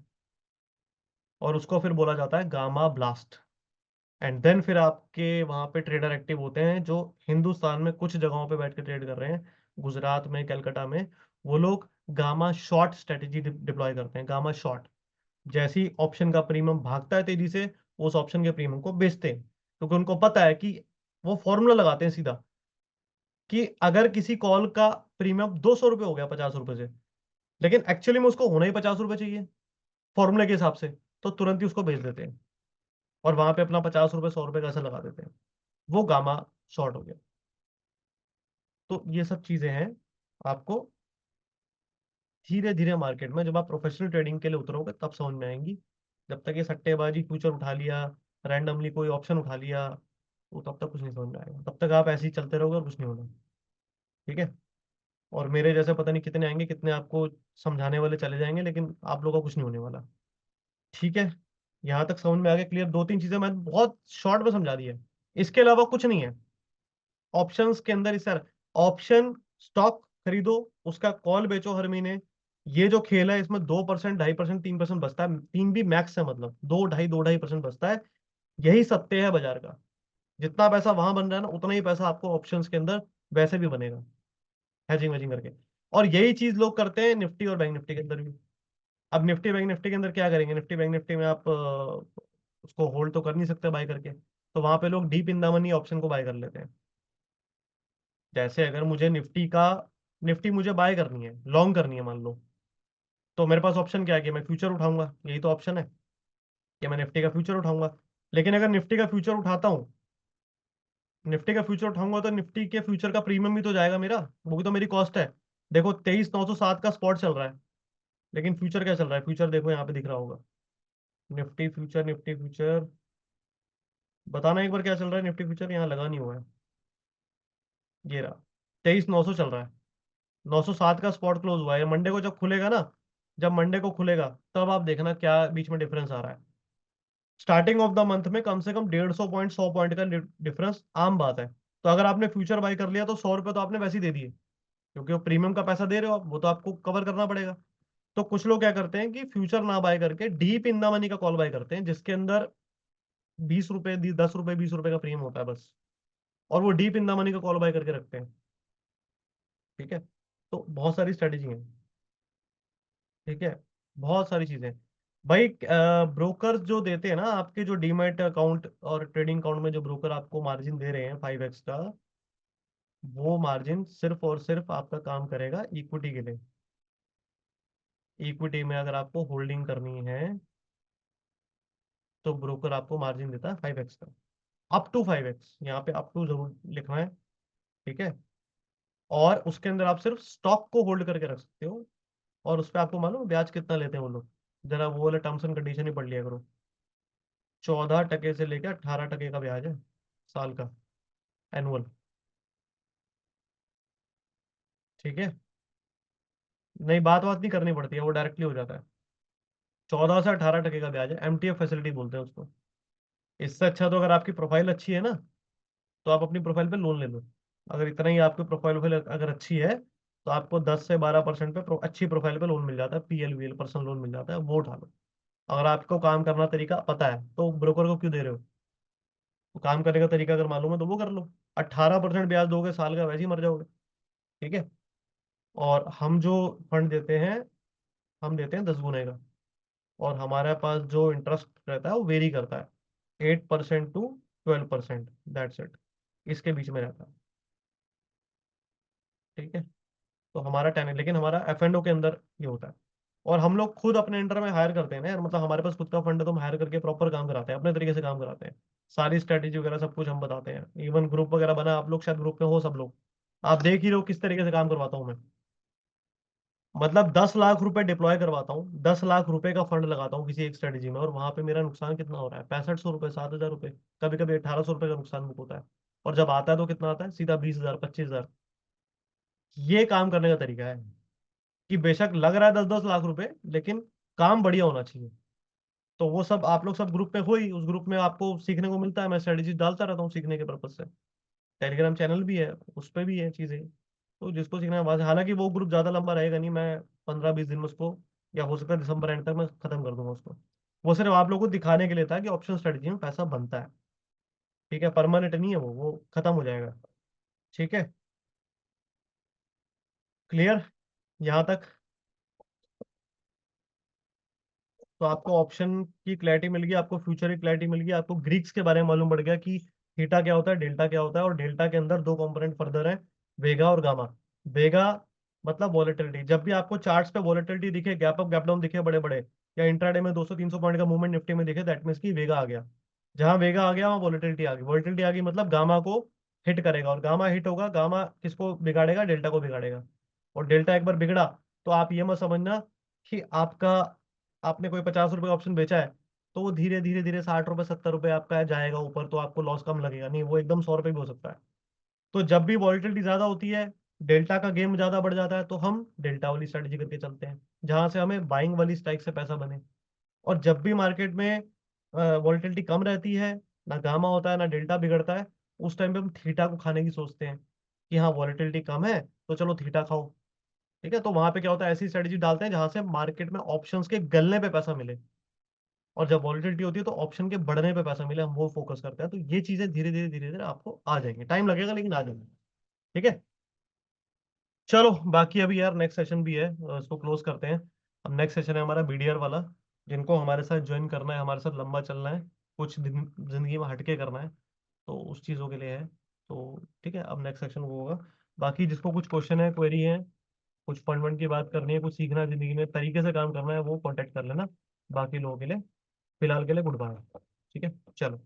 Speaker 1: और उसको फिर बोला जाता है गामा ब्लास्ट। एंड देन फिर आपके वहां पे ट्रेडर एक्टिव होते हैं जो हिंदुस्तान में कुछ जगहों पे बैठ के ट्रेड कर रहे हैं, गुजरात में, कलकत्ता में, वो लोग गामा शॉर्ट स्ट्रेटेजी डिप्लॉय करते हैं, गामा शॉर्ट। जैसी ऑप्शन का प्रीमियम भागता है तेजी से, उस ऑप्शन के प्रीमियम को बेचते हैं, क्योंकि उनको पता है कि वो फॉर्मूला लगाते हैं सीधा कि अगर किसी कॉल का प्रीमियम 200 रुपये हो गया 50 रुपए से, लेकिन एक्चुअली में उसको होना ही 50 रुपये चाहिए फॉर्मूले के हिसाब से, तो तुरंत ही उसको बेच देते हैं और वहां पे अपना 50 रुपये 100 रुपये का ऐसा लगा देते हैं, वो गामा शॉर्ट हो गया। तो ये सब चीजें हैं, आपको धीरे धीरे मार्केट में जब आप प्रोफेशनल ट्रेडिंग के लिए उतरोगे तब समझ में आएंगी। जब तक ये सट्टेबाजी फ्यूचर उठा लिया, रैंडमली कोई ऑप्शन उठा लिया, तो तब तक कुछ नहीं समझ में आएगा, तब तक आप ऐसे ही चलते रहोगे और कुछ नहीं होना, ठीक है। और मेरे जैसे पता नहीं कितने आएंगे, कितने आपको समझाने वाले चले जाएंगे, लेकिन आप लोगों का कुछ नहीं होने वाला, ठीक है। यहाँ तक समझ में आ गया क्लियर, दो तीन चीजें मैं बहुत शॉर्ट में समझा दी है, इसके अलावा कुछ नहीं है ऑप्शंस के अंदर। इस सर, ऑप्शन स्टॉक खरीदो, उसका कॉल बेचो हर महीने, ये जो खेल है इसमें 2% 2.5% 3% बचता है, तीन भी मैक्स है, मतलब 2 2.5 बचता है। यही सत्य है बाजार का, जितना पैसा वहां बन रहा है ना, उतना ही पैसा आपको ऑप्शंस के अंदर वैसे भी बनेगा, हैजिंग वैजिंग करके। और यही चीज लोग करते हैं निफ्टी और बैंक निफ्टी के अंदर भी। अब निफ्टी बैंक निफ्टी के अंदर क्या करेंगे, निफ्टी बैंक निफ्टी में आप उसको होल्ड तो कर नहीं सकते बाय करके, तो वहां पे लोग deep in the money option को बाय कर लेते हैं। जैसे अगर मुझे निफ्टी मुझे बाय करनी है, लॉन्ग करनी है मान लो, तो मेरे पास ऑप्शन क्या है कि मैं फ्यूचर उठाऊंगा, यही तो ऑप्शन है कि मैं निफ्टी का फ्यूचर उठाऊंगा। लेकिन अगर निफ्टी का फ्यूचर उठाता हूँ, निफ्टी का फ्यूचर उठाऊंगा तो निफ्टी के फ्यूचर का प्रीमियम भी तो जाएगा मेरा, वो भी तो मेरी कॉस्ट है। देखो 23,907 का स्पॉट चल रहा है, लेकिन फ्यूचर क्या चल रहा है, फ्यूचर देखो यहाँ पे दिख रहा होगा, निफ्टी फ्यूचर, निफ्टी फ्यूचर, बताना एक बार क्या चल रहा है निफ्टी फ्यूचर, यहाँ लगा नहीं हुआ है, ये रहा, 23,900 चल रहा है, 907 का स्पॉट क्लोज हुआ है। मंडे को जब खुलेगा ना, जब मंडे को खुलेगा तब आप देखना क्या बीच में डिफरेंस आ रहा है। स्टार्टिंग ऑफ द मंथ में कम से कम 150 पॉइंट 100 पॉइंट का डिफरेंस आम बात है। तो अगर आपने फ्यूचर बाय कर लिया तो 100 रुपये तो आपने वैसे ही दे दिए, क्योंकि वो प्रीमियम का पैसा दे रहे हो आप, वो तो आपको कवर करना पड़ेगा। तो कुछ लोग क्या करते हैं कि फ्यूचर ना बाय करके डीप इन द मनी का कॉल बाय करते हैं, जिसके अंदर 20 रुपए 10 रुपए 20 रुपए का प्रीमियम होता है बस, और वो डीप इन द मनी का कॉल बाय करके रखते हैं, ठीक है। तो बहुत सारी स्ट्रेटेजी है, ठीक है, बहुत सारी चीजें। भाई ब्रोकर जो देते हैं ना आपके, जो डीमैट अकाउंट और ट्रेडिंग अकाउंट में जो ब्रोकर आपको मार्जिन दे रहे हैं 5x का, वो मार्जिन सिर्फ और सिर्फ आपका काम करेगा इक्विटी के लिए, इक्विटी में अगर आपको होल्डिंग करनी है तो ब्रोकर आपको मार्जिन देता है 5x का, अप टू 5x, यहाँ पे अप टू जरूर लिखना है, ठीक है। और उसके अंदर आप सिर्फ स्टॉक को होल्ड करके रख सकते हो, और उस पर आपको मालूम है ब्याज कितना लेते हैं वो लोग? जरा वो वाले टर्म्स एंड कंडीशन ही पढ़ लिया करो। 14% से लेकर 18% का ब्याज है साल का, एनुअल, ठीक है। नहीं, बात बात नहीं करनी पड़ती है, वो डायरेक्टली हो जाता है। 14 से 18% का ब्याज है, एमटीएफ फैसिलिटी बोलते हैं उसको। इससे अच्छा तो अगर आपकी प्रोफाइल अच्छी है ना, तो आप अपनी प्रोफाइल पे लोन ले लो। अगर इतना ही आपकी प्रोफाइल अगर अच्छी है, तो आपको 10 से 12% पे अच्छी प्रोफाइल पे लोन मिल जाता है, पीएलवीएल पर्सनल लोन मिल जाता है, वो उठा लो। अगर आपको काम करना तरीका पता है तो ब्रोकर को क्यों दे रहे हो? तो काम करने का तरीका अगर मालूम है तो वो कर लो। 18% ब्याज दोगे साल का, वैसे ही मर जाओगे, ठीक है। और हम जो फंड देते हैं, हम देते हैं 10 गुने का। और हमारे पास जो इंटरेस्ट रहता है वो वेरी करता है, 8% to 12%, दैट्स इट, इसके बीच में रहता है, ठीक है। तो हमारा 10 है, लेकिन हमारा एफ एंड ओ के अंदर ये होता है। और हम लोग खुद अपने अंडर में हायर करते हैं ना यार, मतलब हमारे पास खुद का फंड है तो हम हायर करके प्रॉपर काम कराते हैं, अपने तरीके से काम कराते हैं। सारी स्ट्रेटेजी वगैरह सब कुछ हम बताते हैं, इवन ग्रुप वगैरह बना, आप लोग शायद ग्रुप में हो सब लोग, आप देख ही रहे हो किस तरीके से काम करवाता हूँ मैं। मतलब 10 लाख रुपए डिप्लॉय करवाता हूँ, 10 लाख रुपए का फंड लगाता हूँ किसी एक स्ट्रेटेजी में, और वहां पे मेरा नुकसान कितना हो रहा है? 6500 रुपये, 7000 रुपये, कभी कभी 1800 रुपये का नुकसान बुक होता है। और जब आता है तो कितना आता है? सीधा 20,000, 25,000। ये काम करने का तरीका है, कि बेशक लग रहा है 10-10 लाख रुपए, लेकिन काम बढ़िया होना चाहिए। तो वो सब आप लोग सब ग्रुप में हो ही, उस ग्रुप में आपको सीखने को मिलता है, मैं स्ट्रेटेजी डालता रहता हूँ सीखने के पर्पज से। टेलीग्राम चैनल भी है, उस पर भी है चीजें। तो जिसको सीखना है वहां से, हालांकि वो ग्रुप ज्यादा लंबा रहेगा नहीं, मैं 15-20 दिन में उसको, या हो सकता है दिसंबर एंड तक मैं खत्म कर दूंगा उसको। वो सिर्फ आप लोगों को दिखाने के लिए था कि ऑप्शन स्ट्रेटेजी में पैसा बनता है, ठीक है। परमानेंट नहीं है, वो खत्म हो जाएगा, ठीक है। क्लियर यहाँ तक? तो आपको ऑप्शन की क्लैरिटी मिल गई, आपको फ्यूचर की क्लैरिटी मिल गई, आपको ग्रीक्स के बारे में मालूम पड़ गया कि थीटा क्या होता है, डेल्टा क्या होता है, और डेल्टा के अंदर दो कंपोनेंट फर्दर हैं, वेगा और गामा। वेगा मतलब वॉलेटिलिटी, जब भी आपको चार्ट्स पे वॉलेटिलिटी दिखे, गैप अप गैप डाउन दिखे बड़े बड़े, या इंट्राडे में 200-300 पॉइंट का मूवमेंट निफ्टी में दिखे, दैट मीन्स की वेगा आ गया। जहां वेगा आ गया वहां वॉलेटिलिटी आ गई, वॉलेटिलिटी आ गई मतलब गामा को हिट करेगा, और गामा हिट होगा, गामा किसको बिगाड़ेगा? डेल्टा को बिगाड़ेगा। और डेल्टा एक बार बिगड़ा तो आप ये मत समझना कि आपका, आपने कोई 50 रुपए का ऑप्शन बेचा है तो वो धीरे धीरे धीरे 60 रुपए 70 रुपए आपका जाएगा ऊपर, तो आपको लॉस कम लगेगा, नहीं, वो एकदम 100 रुपए भी हो सकता है। तो जब भी वॉलिटिलिटी ज्यादा होती है, डेल्टा का गेम ज्यादा बढ़ जाता है, तो हम डेल्टा वाली स्ट्रेटेजी करके चलते हैं, जहां से हमें बाइंग वाली स्ट्राइक से पैसा बने। और जब भी मार्केट में वॉलिटिलिटी कम रहती है, ना गामा होता है ना डेल्टा बिगड़ता है, उस टाइम पे हम थीटा को खाने की सोचते हैं, कि हाँ वॉलिटिलिटी कम है तो चलो थीटा खाओ, ठीक है। तो वहां पे क्या होता है, ऐसी स्ट्रेटेजी डालते हैं जहां से मार्केट में ऑप्शंस के गलने पे पैसा मिले, और जब वॉलिटिलिटी होती है तो ऑप्शन के बढ़ने पे पैसा मिले, हम वो फोकस करते हैं। तो ये चीजें धीरे धीरे आपको आ जाएंगी, टाइम लगेगा लेकिन आ जाएंगे, ठीक है। चलो बाकी अभी यार नेक्स्ट सेशन भी है, इसको क्लोज करते हैं। अब नेक्स्ट सेशन है हमारा बीडीआर वाला, जिनको हमारे साथ ज्वाइन करना है, हमारे साथ लंबा चलना है, कुछ दिन जिंदगी में हटके करना है, तो उस चीज़ों के लिए है। तो ठीक है, अब नेक्स्ट सेशन वो होगा। बाकी जिसको कुछ क्वेश्चन है, क्वेरी है, कुछ फंड वंड की बात करनी है, कुछ सीखना है जिंदगी में, तरीके से काम करना है, वो कॉन्टेक्ट कर लेना। बाकी लोगों के लिए, फिलहाल के लिए गुड बाय, ठीक है, चलो।